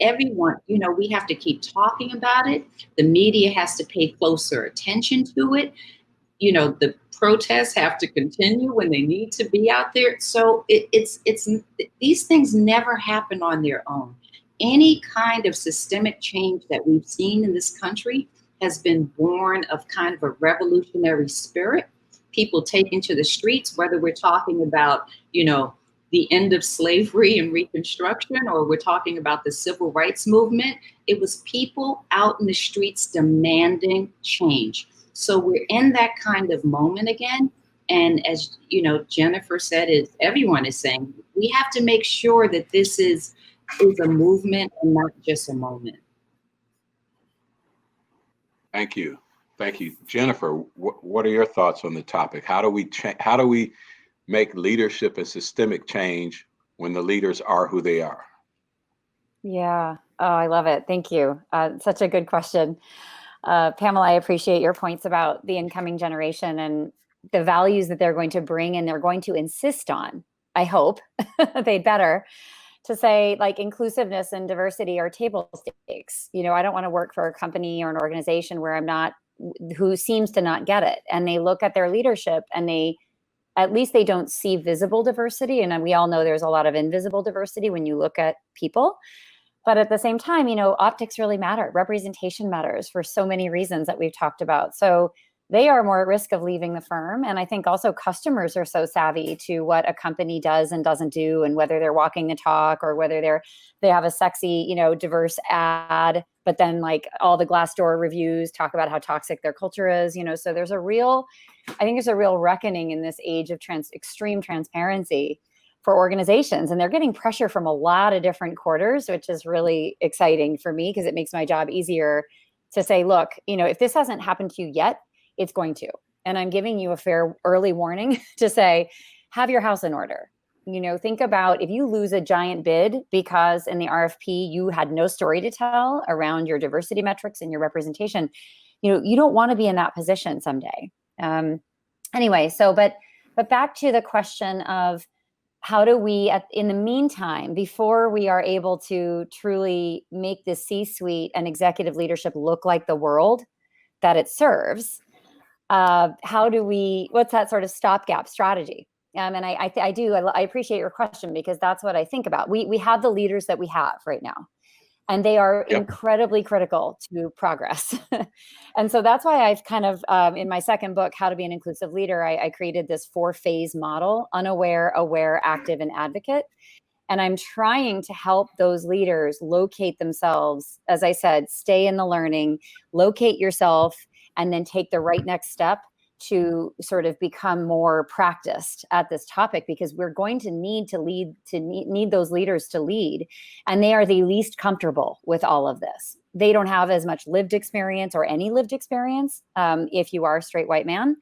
Everyone, we have to keep talking about it. The media has to pay closer attention to it. The protests have to continue when they need to be out there. So it's these things never happen on their own. Any kind of systemic change that we've seen in this country has been born of kind of a revolutionary spirit. People taking to the streets, whether we're talking about, the end of slavery and Reconstruction, or we're talking about the civil rights movement. It was people out in the streets demanding change. So we're in that kind of moment again. And as Jennifer said, everyone is saying, we have to make sure that this is a movement and not just a moment. Thank you. Jennifer, what are your thoughts on the topic? How do we make leadership a systemic change when the leaders are who they are? Yeah. Oh, I love it. Thank you. Such a good question. Pamela, I appreciate your points about the incoming generation and the values that they're going to bring and they're going to insist on. I hope they'd better to say, like, inclusiveness and diversity are table stakes. I don't want to work for a company or an organization who seems to not get it. And they look at their leadership and at least they don't see visible diversity. And we all know there's a lot of invisible diversity when you look at people. But at the same time, optics really matter. Representation matters for so many reasons that we've talked about. So they are more at risk of leaving the firm. And I think also customers are so savvy to what a company does and doesn't do, and whether they're walking the talk or whether they have a sexy, diverse ad, but then like all the Glassdoor reviews talk about how toxic their culture is, so there's a real reckoning in this age of extreme transparency for organizations, and they're getting pressure from a lot of different quarters, which is really exciting for me because it makes my job easier to say, look, if this hasn't happened to you yet, it's going to. And I'm giving you a fair early warning to say, have your house in order. Think about if you lose a giant bid because in the RFP you had no story to tell around your diversity metrics and your representation, you don't want to be in that position someday. Anyway, but back to the question of how do we, in the meantime, before we are able to truly make the C-suite and executive leadership look like the world that it serves, what's that sort of stopgap strategy? And I appreciate your question because that's what I think about. We have the leaders that we have right now, and they are incredibly critical to progress. And so that's why I've kind of, in my second book, How to Be an Inclusive Leader, I created this 4-phase model: unaware, aware, active, and advocate. And I'm trying to help those leaders locate themselves, as I said, stay in the learning, locate yourself, and then take the right next step to sort of become more practiced at this topic, because we're going to need those leaders to lead. And they are the least comfortable with all of this. They don't have as much lived experience or any lived experience, if you are a straight white man,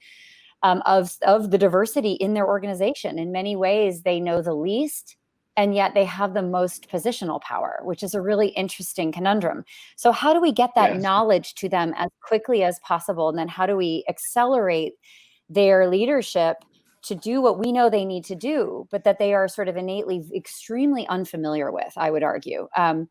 of the diversity in their organization. In many ways, they know the least, and yet they have the most positional power, which is a really interesting conundrum. So how do we get that knowledge to them as quickly as possible? And then how do we accelerate their leadership to do what we know they need to do, but that they are sort of innately extremely unfamiliar with, I would argue. And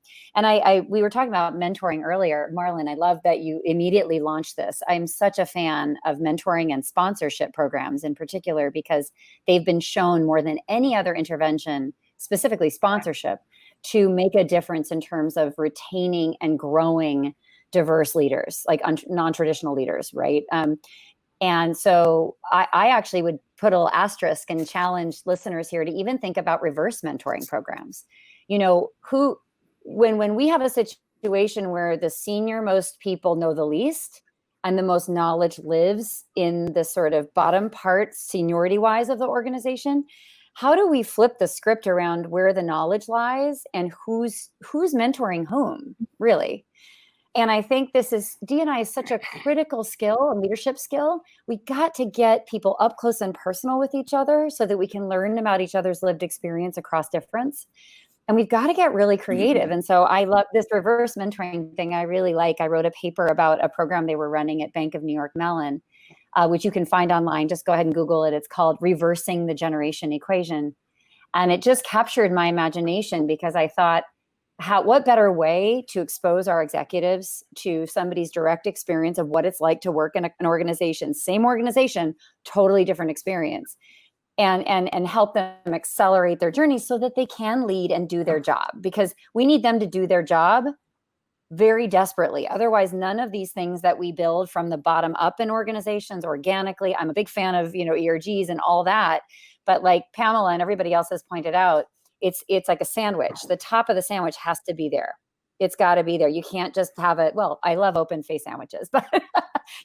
we were talking about mentoring earlier. Marlon, I love that you immediately launched this. I'm such a fan of mentoring and sponsorship programs in particular, because they've been shown more than any other intervention, specifically sponsorship, to make a difference in terms of retaining and growing diverse leaders, like non-traditional leaders, right? And so I actually would put a little asterisk and challenge listeners here to even think about reverse mentoring programs. When we have a situation where the senior most people know the least and the most knowledge lives in the sort of bottom part seniority wise of the organization, how do we flip the script around where the knowledge lies and who's mentoring whom, really? And I think D&I is such a critical skill, a leadership skill. We got to get people up close and personal with each other so that we can learn about each other's lived experience across difference. And we've got to get really creative. And so I love this reverse mentoring thing. I really like. I wrote a paper about a program they were running at Bank of New York Mellon, which you can find online. Just go ahead and Google it. It's called Reversing the Generation Equation. And it just captured my imagination, because I thought, what better way to expose our executives to somebody's direct experience of what it's like to work in an organization, same organization, totally different experience, and help them accelerate their journey so that they can lead and do their job, because we need them to do their job very desperately. Otherwise, none of these things that we build from the bottom up in organizations organically. I'm a big fan of, ERGs and all that, but like Pamela and everybody else has pointed out, it's like a sandwich. The top of the sandwich has to be there. It's got to be there. You can't just have it. Well, I love open face sandwiches, but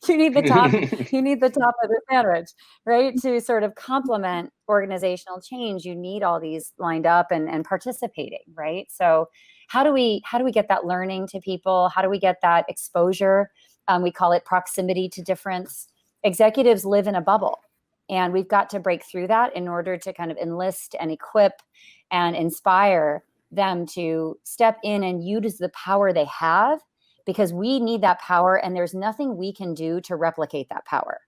you need the top. You need the top of the sandwich, right? To sort of complement organizational change, you need all these lined up and participating, right? So how do we get that learning to people? How do we get that exposure? We call it proximity to difference. Executives live in a bubble, and we've got to break through that in order to kind of enlist and equip and inspire them to step in and use the power they have, because we need that power, and there's nothing we can do to replicate that power.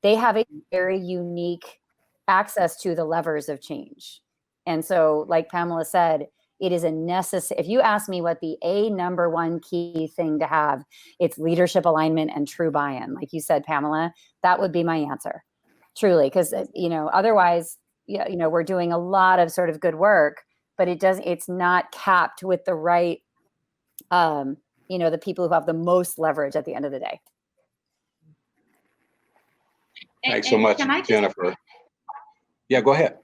They have a very unique access to the levers of change. And so, like Pamela said, it is a necessary. If you ask me what the number one key thing to have, it's leadership alignment and true buy-in. Like you said, Pamela, that would be my answer, truly, because otherwise, we're doing a lot of sort of good work, but it's not capped with the right the people who have the most leverage at the end of the day. Thanks so much, Jennifer. Yeah, go ahead.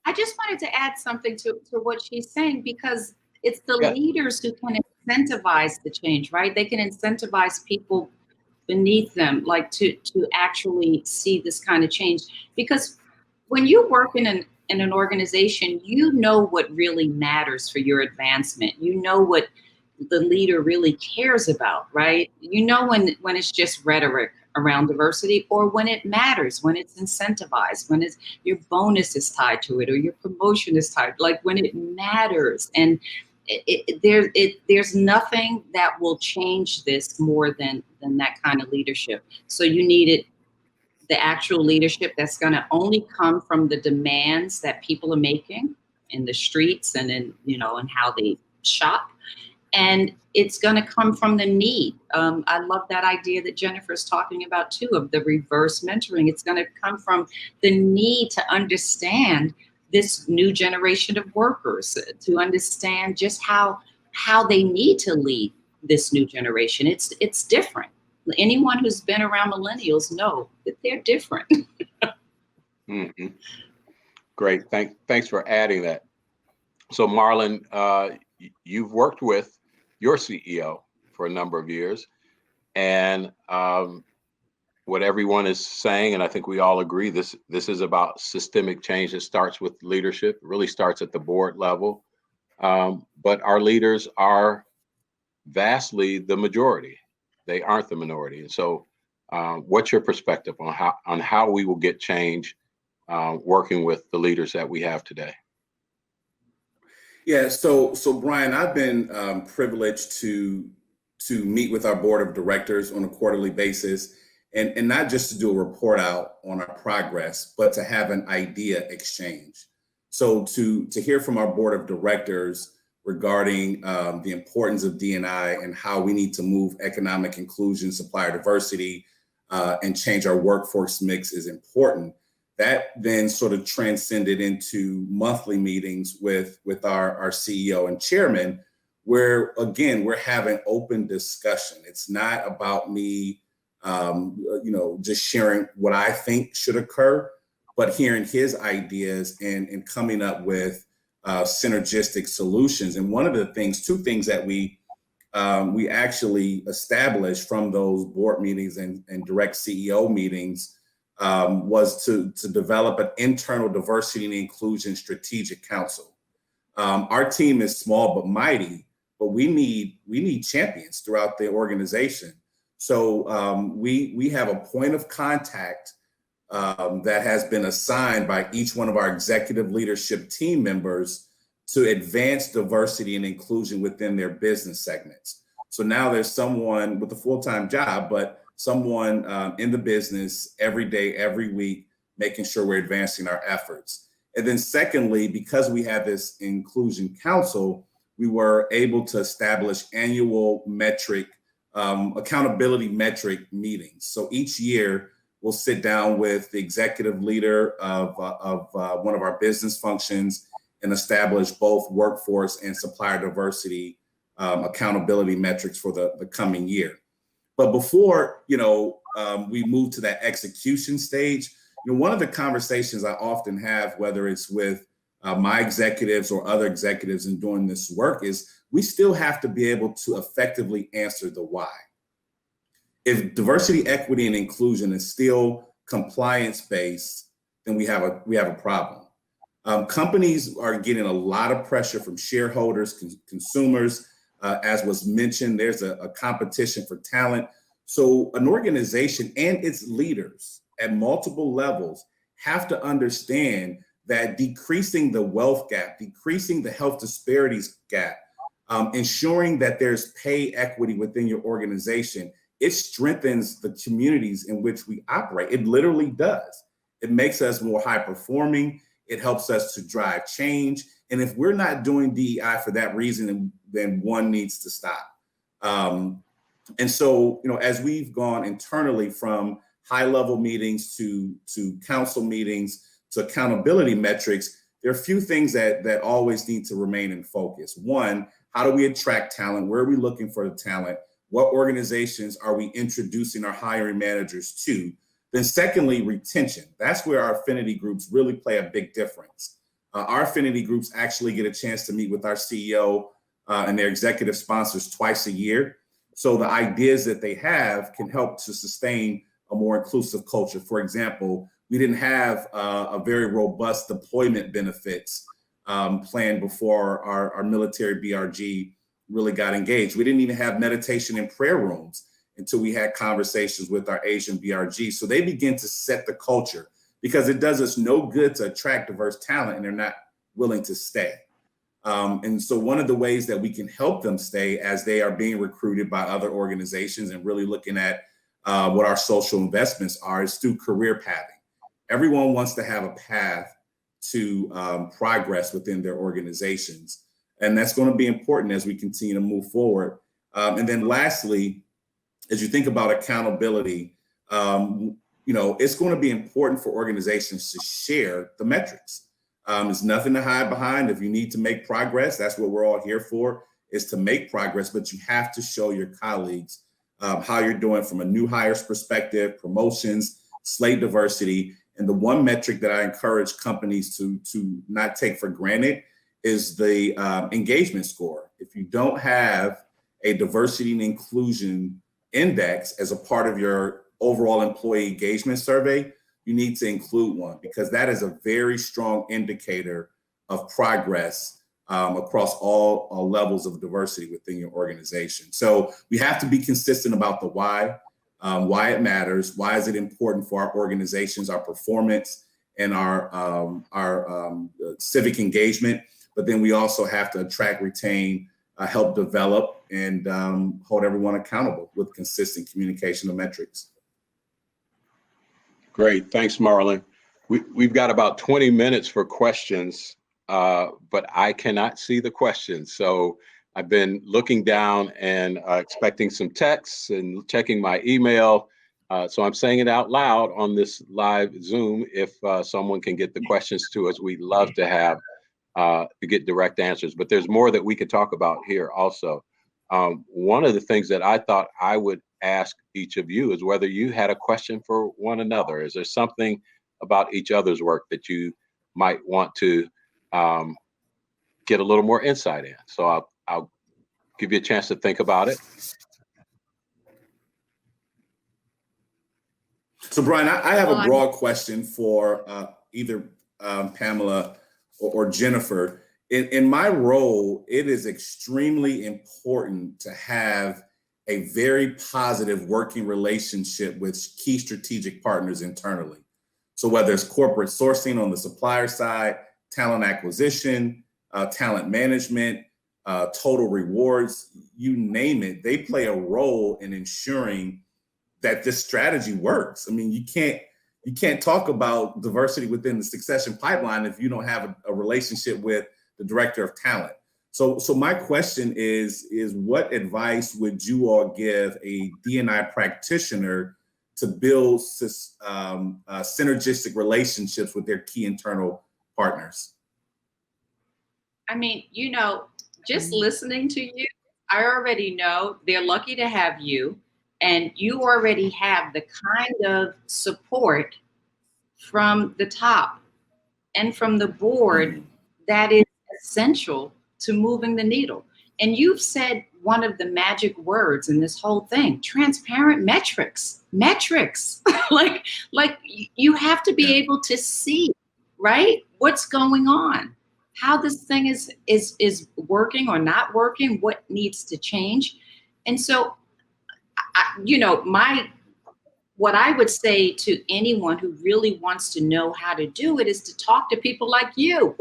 I just wanted to add something to what she's saying, because it's the leaders who can incentivize the change, right? They can incentivize people beneath them, like to actually see this kind of change. Because when you work in an organization, you know what really matters for your advancement. You know what the leader really cares about, right? You know when it's just rhetoric around diversity, or when it matters, when it's incentivized, when it's your bonus is tied to it, or your promotion is tied, like when it matters. And there's nothing that will change this more than that kind of leadership. So you needed the actual leadership that's going to only come from the demands that people are making in the streets and in how they shop. And it's going to come from the need. I love that idea that Jennifer's talking about too, of the reverse mentoring. It's going to come from the need to understand this new generation of workers, to understand just how they need to lead this new generation. It's different. Anyone who's been around millennials know that they're different. Mm-hmm. Great. Thanks for adding that. So Marlon, you've worked with your CEO for a number of years, and what everyone is saying, and I think we all agree, this is about systemic change. It starts with leadership. It really starts at the board level, but our leaders are vastly the majority. They aren't the minority. And so, what's your perspective on how we will get change working with the leaders that we have today? Yeah, so Brian, I've been privileged to meet with our board of directors on a quarterly basis, and not just to do a report out on our progress, but to have an idea exchange. So to hear from our board of directors regarding the importance of D&I and how we need to move economic inclusion, supplier diversity, and change our workforce mix is important. That then sort of transcended into monthly meetings with our CEO and chairman, where again, we're having open discussion. It's not about me, just sharing what I think should occur, but hearing his ideas and coming up with synergistic solutions. And one of the two things that we actually established from those board meetings and direct CEO meetings was to develop an internal diversity and inclusion strategic council. Our team is small but mighty, but we need champions throughout the organization. So we have a point of contact that has been assigned by each one of our executive leadership team members to advance diversity and inclusion within their business segments. So now there's someone with a full-time job, but someone in the business every day, every week, making sure we're advancing our efforts. And then secondly, because we have this inclusion council, we were able to establish annual accountability metric meetings. So each year we'll sit down with the executive leader of one of our business functions and establish both workforce and supplier diversity accountability metrics for the coming year. But before, we move to that execution stage, one of the conversations I often have, whether it's with my executives or other executives in doing this work, is we still have to be able to effectively answer the why. If diversity, equity, and inclusion is still compliance-based, then we have a problem. Companies are getting a lot of pressure from shareholders, consumers. As was mentioned, there's a competition for talent. So an organization and its leaders at multiple levels have to understand that decreasing the wealth gap, decreasing the health disparities gap, ensuring that there's pay equity within your organization, it strengthens the communities in which we operate. It literally does. It makes us more high performing. It helps us to drive change. And if we're not doing DEI for that reason, then one needs to stop. And so, as we've gone internally from high-level meetings to council meetings to accountability metrics, there are a few things that always need to remain in focus. One, How do we attract talent? Where are we looking for the talent? What organizations are we introducing our hiring managers to? Then secondly, retention. That's where our affinity groups really play a big difference. Our affinity groups actually get a chance to meet with our CEO and their executive sponsors twice a year. So the ideas that they have can help to sustain a more inclusive culture. For example, we didn't have a very robust deployment benefits plan before our military BRG really got engaged. We didn't even have meditation and prayer rooms until we had conversations with our Asian BRG. So they begin to set the culture, because it does us no good to attract diverse talent and they're not willing to stay. And so one of the ways that we can help them stay as they are being recruited by other organizations and really looking at what our social investments are is through career pathing. Everyone wants to have a path to progress within their organizations. And that's going to be important as we continue to move forward. And then lastly, as you think about accountability, it's going to be important for organizations to share the metrics. There's nothing to hide behind. If you need to make progress, that's what we're all here for, is to make progress, but you have to show your colleagues how you're doing from a new hires perspective, promotions, slate diversity. And the one metric that I encourage companies to not take for granted is the engagement score. If you don't have a diversity and inclusion index as a part of your overall employee engagement survey, you need to include one, because that is a very strong indicator of progress across all levels of diversity within your organization. So we have to be consistent about the why it matters. Why is it important for our organizations, our performance, and our civic engagement? But then we also have to attract, retain, help develop, and hold everyone accountable with consistent communication of metrics. Great. Thanks, Marlon. We've got about 20 minutes for questions, but I cannot see the questions. So I've been looking down and expecting some texts and checking my email. So I'm saying it out loud on this live Zoom. If someone can get the questions to us, we'd love to have to get direct answers. But there's more that we could talk about here also. One of the things that I thought I would ask each of you is whether you had a question for one another. Is there something about each other's work that you might want to get a little more insight in? So I'll give you a chance to think about it. So Brian, I have a broad question for either Pamela or Jennifer. In my role, it is extremely important to have a very positive working relationship with key strategic partners internally. So whether it's corporate sourcing on the supplier side, talent acquisition, talent management, total rewards, you name it, they play a role in ensuring that this strategy works. I mean, you can't talk about diversity within the succession pipeline if you don't have a relationship with the director of talent. So my question is what advice would you all give a D&I practitioner to build synergistic relationships with their key internal partners? I mean, just listening to you, I already know they're lucky to have you, and you already have the kind of support from the top and from the board that is essential to moving the needle. And you've said one of the magic words in this whole thing: transparent metrics. like you have to be able to see, right, what's going on, how this thing is working or not working, what needs to change. And so what I would say to anyone who really wants to know how to do it is to talk to people like you,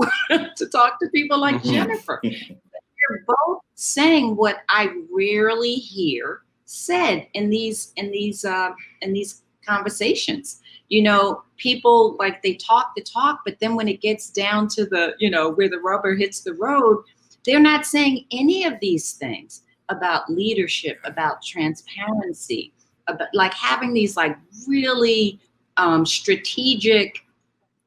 to talk to people like Jennifer. You're both saying what I rarely hear said in these conversations. People, like, they talk the talk, but then when it gets down to the, where the rubber hits the road, they're not saying any of these things about leadership, about transparency, about like having these like really strategic,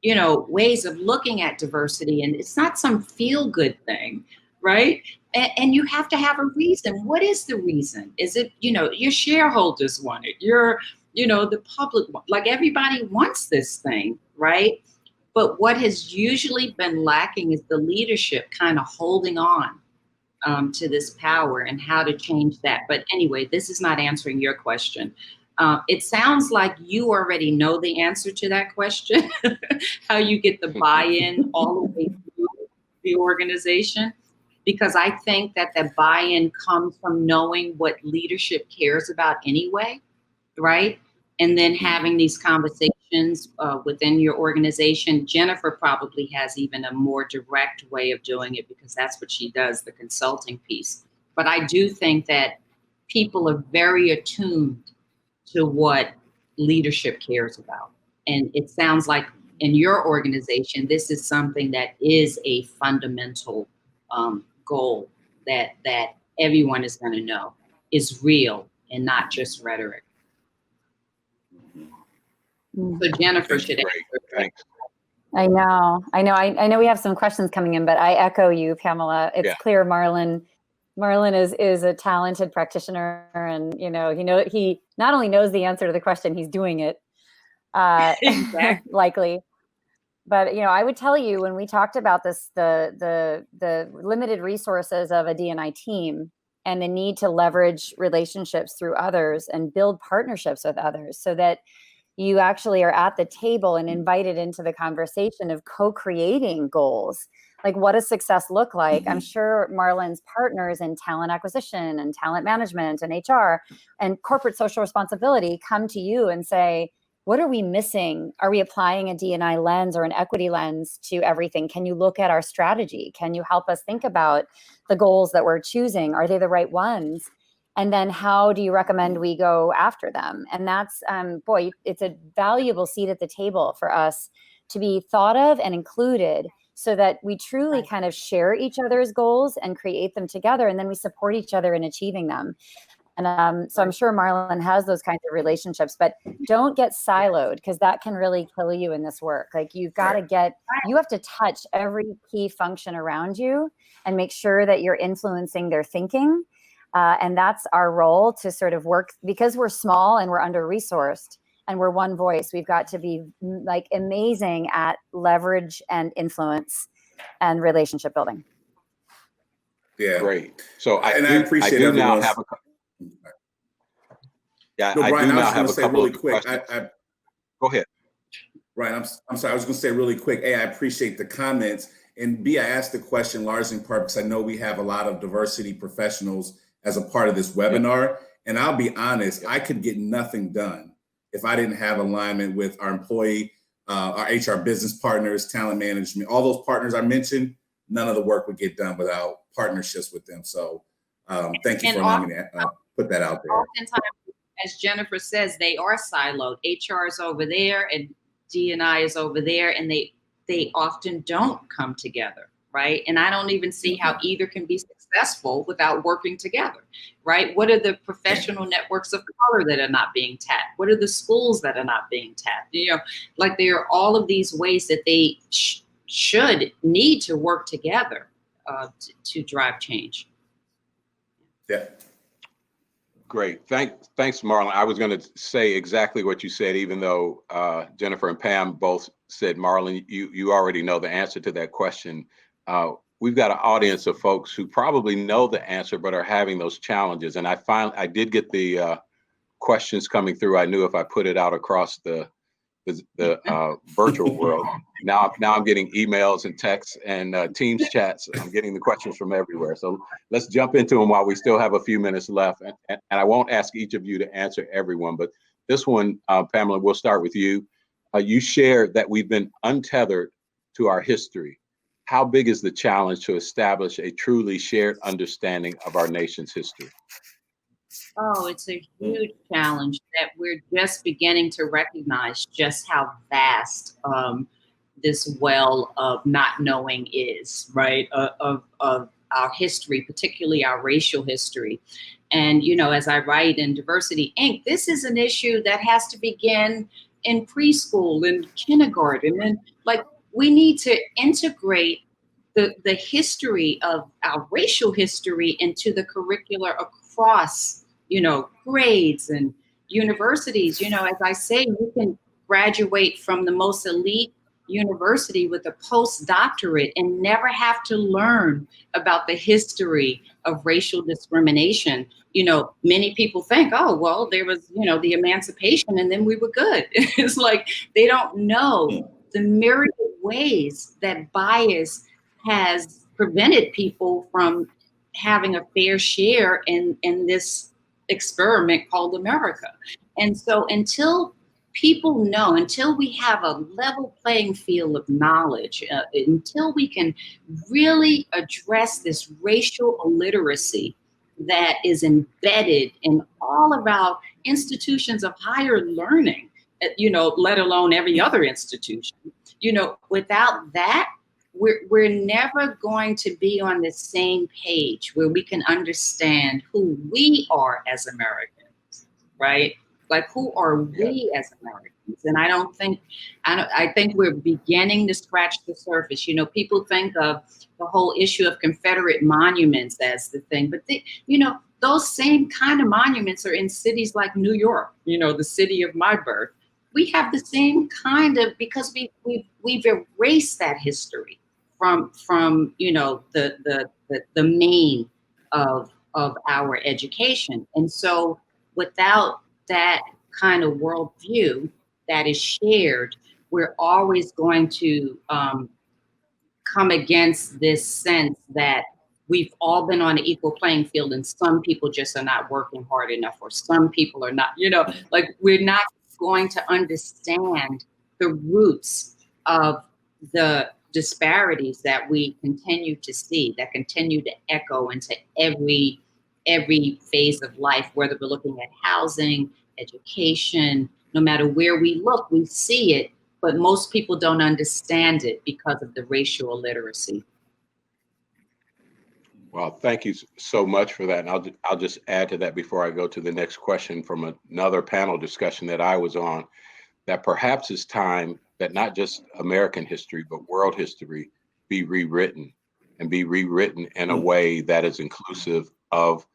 ways of looking at diversity. And it's not some feel-good thing, right? And you have to have a reason. What is the reason? Is it, your shareholders want it? The public, like everybody wants this thing, right? But what has usually been lacking is the leadership kind of holding on to this power and how to change that. But anyway, this is not answering your question. It sounds like you already know the answer to that question, how you get the buy-in all the way through the organization. Because I think that the buy-in comes from knowing what leadership cares about anyway, right? And then having these conversations within your organization. Jennifer probably has even a more direct way of doing it because that's what she does, the consulting piece. But I do think that people are very attuned to what leadership cares about. And it sounds like in your organization, this is something that is a fundamental goal that everyone is going to know is real and not just rhetoric. So Jennifer should answer. Thanks. I know. I know we have some questions coming in, but I echo you, Pamela. It's clear Marlon is a talented practitioner, and he not only knows the answer to the question, he's doing it. Exactly. Likely. But I would tell you, when we talked about this, the limited resources of a D&I team and the need to leverage relationships through others and build partnerships with others so that you actually are at the table and invited into the conversation of co-creating goals. Like, what does success look like? I'm sure Marlon's partners in talent acquisition and talent management and HR and corporate social responsibility come to you and say, what are we missing? Are we applying a D&I lens or an equity lens to everything? Can you look at our strategy? Can you help us think about the goals that we're choosing? Are they the right ones? And then how do you recommend we go after them? And that's, it's a valuable seat at the table for us to be thought of and included so that we truly kind of share each other's goals and create them together. And then we support each other in achieving them. And so I'm sure Marlon has those kinds of relationships, but don't get siloed because that can really kill you in this work. Like, you've got to you have to touch every key function around you and make sure that you're influencing their thinking. And that's our role, to sort of work, because we're small and we're under-resourced and we're one voice. We've got to be like amazing at leverage and influence and relationship building. Yeah. Great. So I appreciate do now have a Brian, I was going to say really quick. Go ahead. Brian, I'm sorry. I was going to say really quick. A, I appreciate the comments. And B, I asked the question largely in part because I know we have a lot of diversity professionals as a part of this webinar. And I'll be honest, I could get nothing done if I didn't have alignment with our employee, our HR business partners, talent management, all those partners I mentioned. None of the work would get done without partnerships with them. So thank you for allowing me to put that out there. Oftentimes, as Jennifer says, they are siloed. HR is over there and D&I is over there, and they often don't come together, right? And I don't even see how either can be successful without working together, right? What are the professional networks of color that are not being tapped? What are the schools that are not being tapped? Like, there are all of these ways that they should need to work together to drive change. Yeah. Great. Thanks, Marlon. I was going to say exactly what you said, even though Jennifer and Pam both said, Marlon, you already know the answer to that question. We've got an audience of folks who probably know the answer, but are having those challenges. And I did get the questions coming through. I knew if I put it out across the virtual world. Now I'm getting emails and texts and Teams chats. I'm getting the questions from everywhere. So let's jump into them while we still have a few minutes left. And I won't ask each of you to answer everyone, but this one, Pamela, we'll start with you. You shared that we've been untethered to our history. How big is the challenge to establish a truly shared understanding of our nation's history? Oh, it's a huge challenge that we're just beginning to recognize just how vast this well of not knowing is, right? Of our history, particularly our racial history. And, as I write in Diversity Inc., this is an issue that has to begin in preschool and kindergarten. And we need to integrate the history of our racial history into the curricular across, grades and universities. As I say, you can graduate from the most elite university with a postdoctorate and never have to learn about the history of racial discrimination. Many people think, oh, well, there was, the emancipation and then we were good. It's like they don't know the myriad ways that bias has prevented people from having a fair share in this experiment called America. And so until people know, until we have a level playing field of knowledge, until we can really address this racial illiteracy that is embedded in all of our institutions of higher learning, let alone every other institution, without that, we're never going to be on the same page where we can understand who we are as Americans, right? Like, who are we as Americans? And I think we're beginning to scratch the surface. People think of the whole issue of Confederate monuments as the thing, but those same kind of monuments are in cities like New York, the city of my birth. We have the same kind of, because we've erased that history from the main of our education. And so without that kind of worldview that is shared, we're always going to come against this sense that we've all been on an equal playing field and some people just are not working hard enough, or some people are not, like we're not going to understand the roots of the disparities that we continue to see, that continue to echo into every phase of life, whether we're looking at housing, education, no matter where we look, we see it, but most people don't understand it because of the racial illiteracy. Well, thank you so much for that. And I'll just add to that before I go to the next question from another panel discussion that I was on, that perhaps it's time that not just American history, but world history be rewritten, and be rewritten in a way that is inclusive of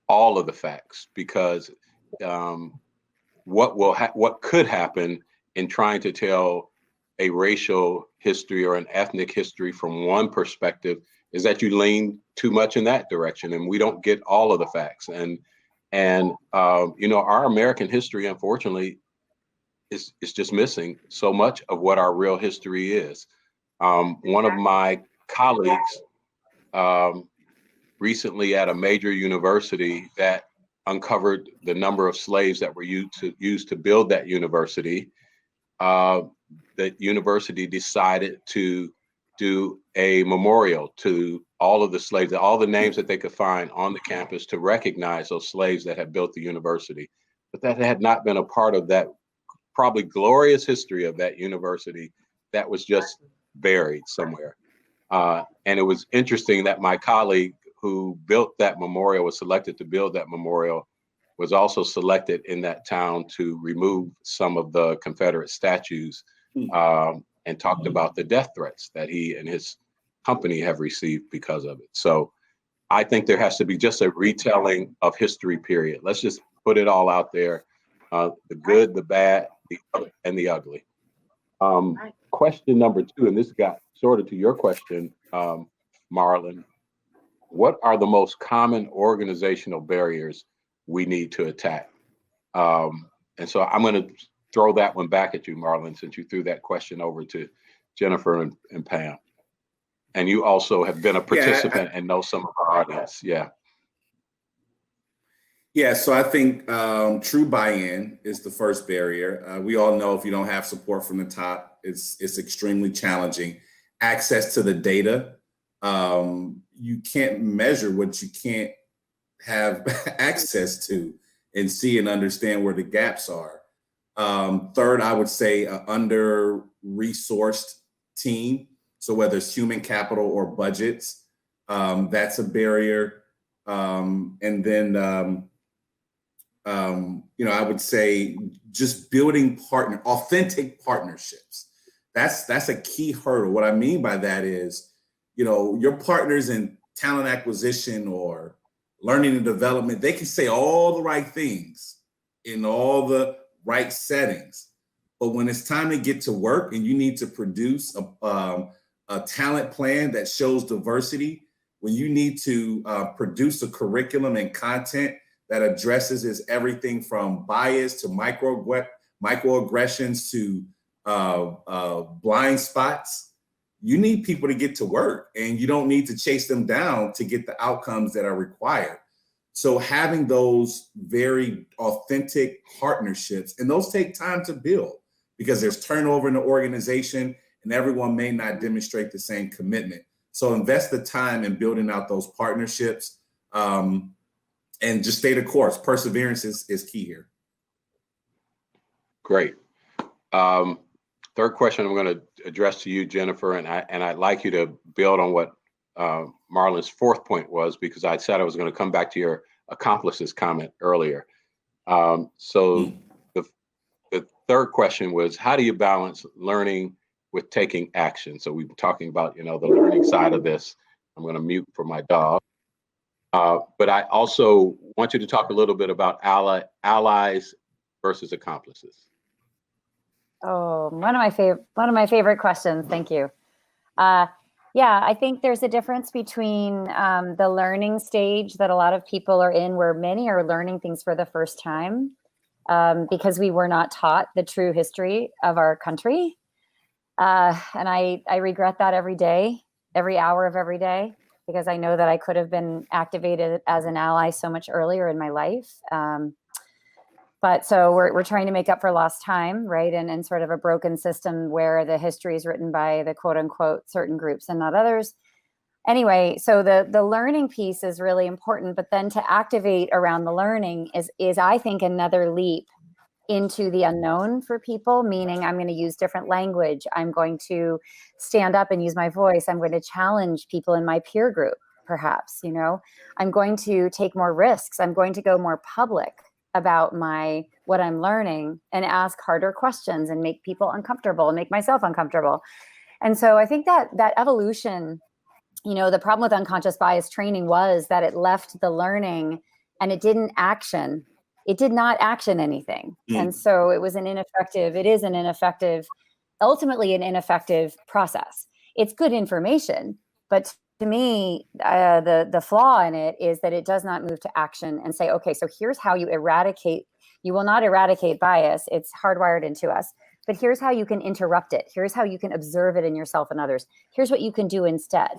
all of the facts, because what could happen in trying to tell a racial history or an ethnic history from one perspective is that you lean too much in that direction, and we don't get all of the facts. And our American history, unfortunately, is just missing so much of what our real history is. One of my colleagues recently at a major university that uncovered the number of slaves that were used to build that university, the university decided to do a memorial to all of the slaves, all the names that they could find on the campus, to recognize those slaves that had built the university. But that had not been a part of that probably glorious history of that university that was just buried somewhere. And it was interesting that my colleague who built that memorial, was selected to build that memorial, was also selected in that town to remove some of the Confederate statues, and talked about the death threats that he and his company have received because of it. So I think there has to be just a retelling of history, period. Let's just put it all out there, the good, the bad, and the ugly. Question number 2, and this got sort of to your question, Marlon. What are the most common organizational barriers we need to attack? And so I'm going to throw that one back at you, Marlon, since you threw that question over to Jennifer and Pam. And you also have been a participant and know some of our audience. Yeah, so I think true buy-in is the first barrier. We all know if you don't have support from the top, it's extremely challenging. Access to the data, you can't measure what you can't have access to and see and understand where the gaps are. Third, I would say an under-resourced team. So whether it's human capital or budgets, that's a barrier. And then, I would say just building authentic partnerships. That's a key hurdle. What I mean by that is your partners in talent acquisition or learning and development, they can say all the right things in all the right settings. But when it's time to get to work and you need to produce a talent plan that shows diversity, when you need to produce a curriculum and content that addresses everything from bias to microaggressions to blind spots, you need people to get to work, and you don't need to chase them down to get the outcomes that are required. So having those very authentic partnerships, and those take time to build because there's turnover in the organization and everyone may not demonstrate the same commitment. So invest the time in building out those partnerships, and just stay the course. Perseverance is key here. Great. Third question I'm going to address to you, Jennifer, and I'd like you to build on what Marlon's fourth point was, because I said I was going to come back to your accomplices comment earlier. So the third question was, how do you balance learning with taking action? So we've been talking about, the learning side of this. I'm going to mute for my dog. But I also want you to talk a little bit about allies versus accomplices. Oh, one of my favorite questions. Thank you. Yeah, I think there's a difference between the learning stage that a lot of people are in, where many are learning things for the first time because we were not taught the true history of our country. And I regret that every day, every hour of every day, because I know that I could have been activated as an ally so much earlier in my life. But so we're trying to make up for lost time, right? And sort of a broken system where the history is written by the quote unquote certain groups and not others. Anyway, so the learning piece is really important, but then to activate around the learning is I think another leap into the unknown for people, meaning I'm going to use different language. I'm going to stand up and use my voice. I'm going to challenge people in my peer group, perhaps, I'm going to take more risks. I'm going to go more public about what I'm learning and ask harder questions and make people uncomfortable and make myself uncomfortable. And so I think that evolution, the problem with unconscious bias training was that it left the learning and it did not action anything. And so it is an ineffective, ultimately an ineffective process. It's good information, but to me, the flaw in it is that it does not move to action and say, okay, so here's how you eradicate. You will not eradicate bias. It's hardwired into us. But here's how you can interrupt it. Here's how you can observe it in yourself and others. Here's what you can do instead.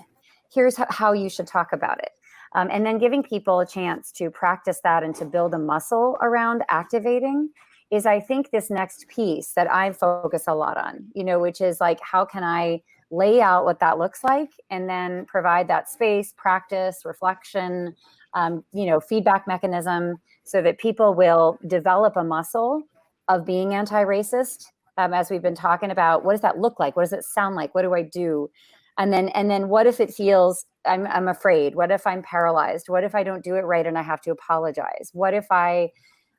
Here's how you should talk about it. And then giving people a chance to practice that and to build a muscle around activating is, I think, this next piece that I focus a lot on, which is like, how can I lay out what that looks like and then provide that space, practice, reflection, feedback mechanism so that people will develop a muscle of being anti-racist. As we've been talking about, what does that look like? What does it sound like? What do I do? And then what if it feels I'm afraid? What if I'm paralyzed? What if I don't do it right and I have to apologize? What if I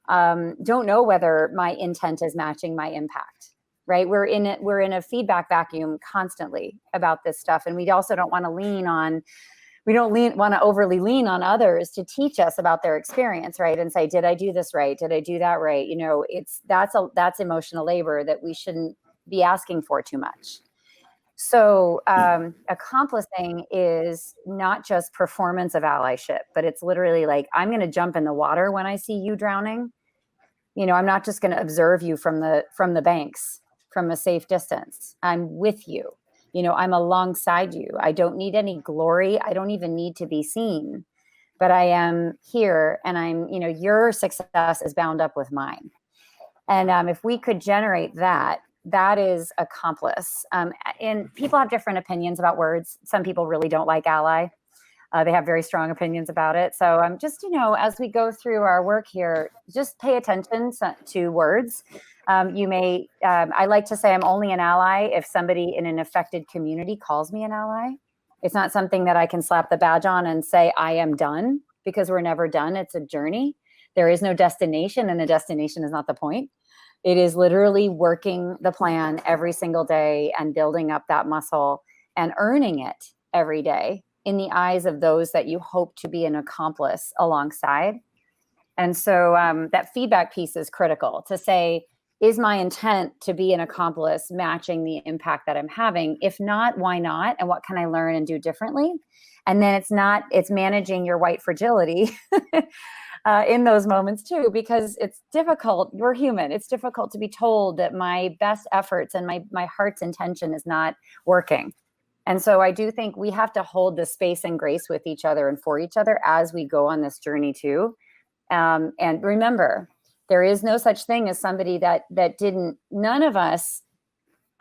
don't know whether my intent is matching my impact? Right? We're in a feedback vacuum constantly about this stuff. And we also don't want to want to overly lean on others to teach us about their experience, right? And say, did I do this right? Did I do that right? That's emotional labor that we shouldn't be asking for too much. So accomplishing is not just performance of allyship, but it's literally like, I'm going to jump in the water when I see you drowning. I'm not just going to observe you from the banks, from a safe distance. I'm with you. I'm alongside you. I don't need any glory. I don't even need to be seen, but I am here, and your success is bound up with mine. And if we could generate that is accomplice. And people have different opinions about words. Some people really don't like ally. They have very strong opinions about it. So just, as we go through our work here, just pay attention to words. I like to say I'm only an ally if somebody in an affected community calls me an ally. It's not something that I can slap the badge on and say I am done, because we're never done. It's a journey. There is no destination, and the destination is not the point. It is literally working the plan every single day and building up that muscle and earning it every day in the eyes of those that you hope to be an accomplice alongside. And so that feedback piece is critical to say, is my intent to be an accomplice matching the impact that I'm having? If not, why not? And what can I learn and do differently? And then it's managing your white fragility in those moments too, because it's difficult. We're human. It's difficult to be told that my best efforts and my heart's intention is not working. And so I do think we have to hold the space and grace with each other and for each other as we go on this journey too. And remember, there is no such thing as somebody that didn't, none of us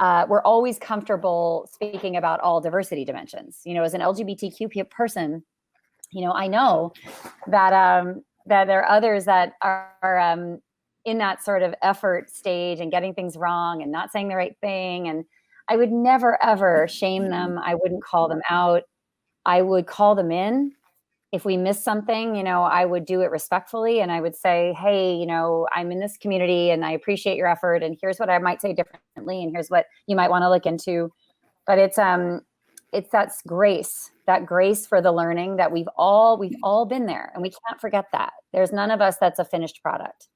were always comfortable speaking about all diversity dimensions. You know, as an LGBTQ person, you know, I know that that there are others that are in that sort of effort stage and getting things wrong and not saying the right thing. And I would never, ever shame them. I wouldn't call them out. I would call them in. If we miss something, you know, I would do it respectfully and I would say, hey, you know, I'm in this community and I appreciate your effort and here's what I might say differently and here's what you might want to look into. But it's that grace for the learning that we've all been there, and we can't forget that. There's none of us that's a finished product.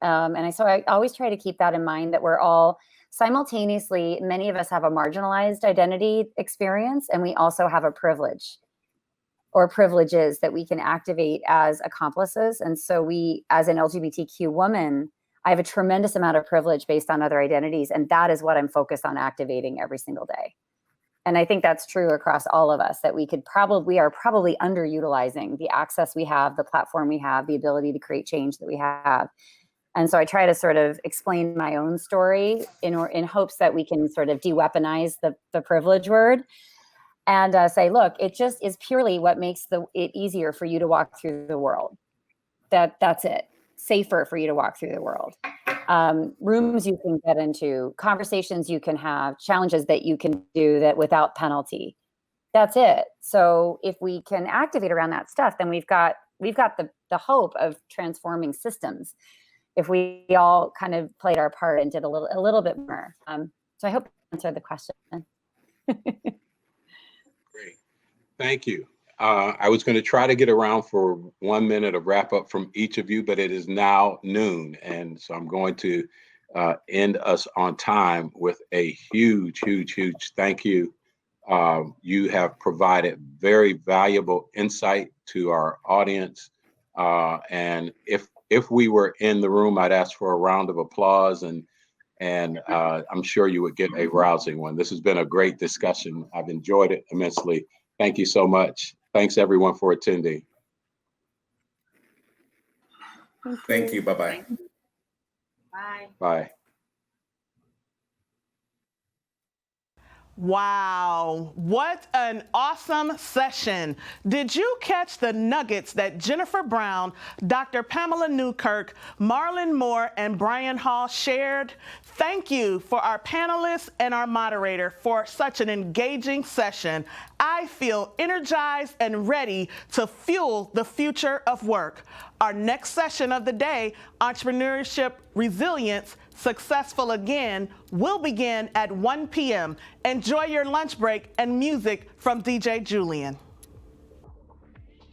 So I always try to keep that in mind, that we're all simultaneously, many of us have a marginalized identity experience and we also have a privilege or privileges that we can activate as accomplices. And so we, as an LGBTQ woman, I have a tremendous amount of privilege based on other identities. And that is what I'm focused on activating every single day. And I think that's true across all of us, that we are probably underutilizing the access we have, the platform we have, the ability to create change that we have. And so I try to sort of explain my own story in hopes that we can sort of de-weaponize the privilege word. And say, look, it just is purely what makes it easier for you to walk through the world. That's it. Safer for you to walk through the world. Rooms you can get into, conversations you can have, challenges that you can do that without penalty. That's it. So if we can activate around that stuff, then we've got the hope of transforming systems. If we all kind of played our part and did a little bit more. So I hope I answered the question. Great. Thank you. I was going to try to get around for 1 minute of wrap up from each of you, but it is now noon. And so I'm going to end us on time with a huge thank you. You have provided very valuable insight to our audience. And if we were in the room, I'd ask for a round of applause, and I'm sure you would get a rousing one. This has been a great discussion. I've enjoyed it immensely. Thank you so much. Thanks everyone for attending. Thank you. Bye-bye. Bye. Bye. Wow, what an awesome session. Did you catch the nuggets that Jennifer Brown, Dr. Pamela Newkirk, Marlon Moore, and Brian Hall shared? Thank you for our panelists and our moderator for such an engaging session. I feel energized and ready to fuel the future of work. Our next session of the day, Entrepreneurship, Resilience, Successful Again, will begin at 1 p.m. Enjoy your lunch break and music from DJ Julian.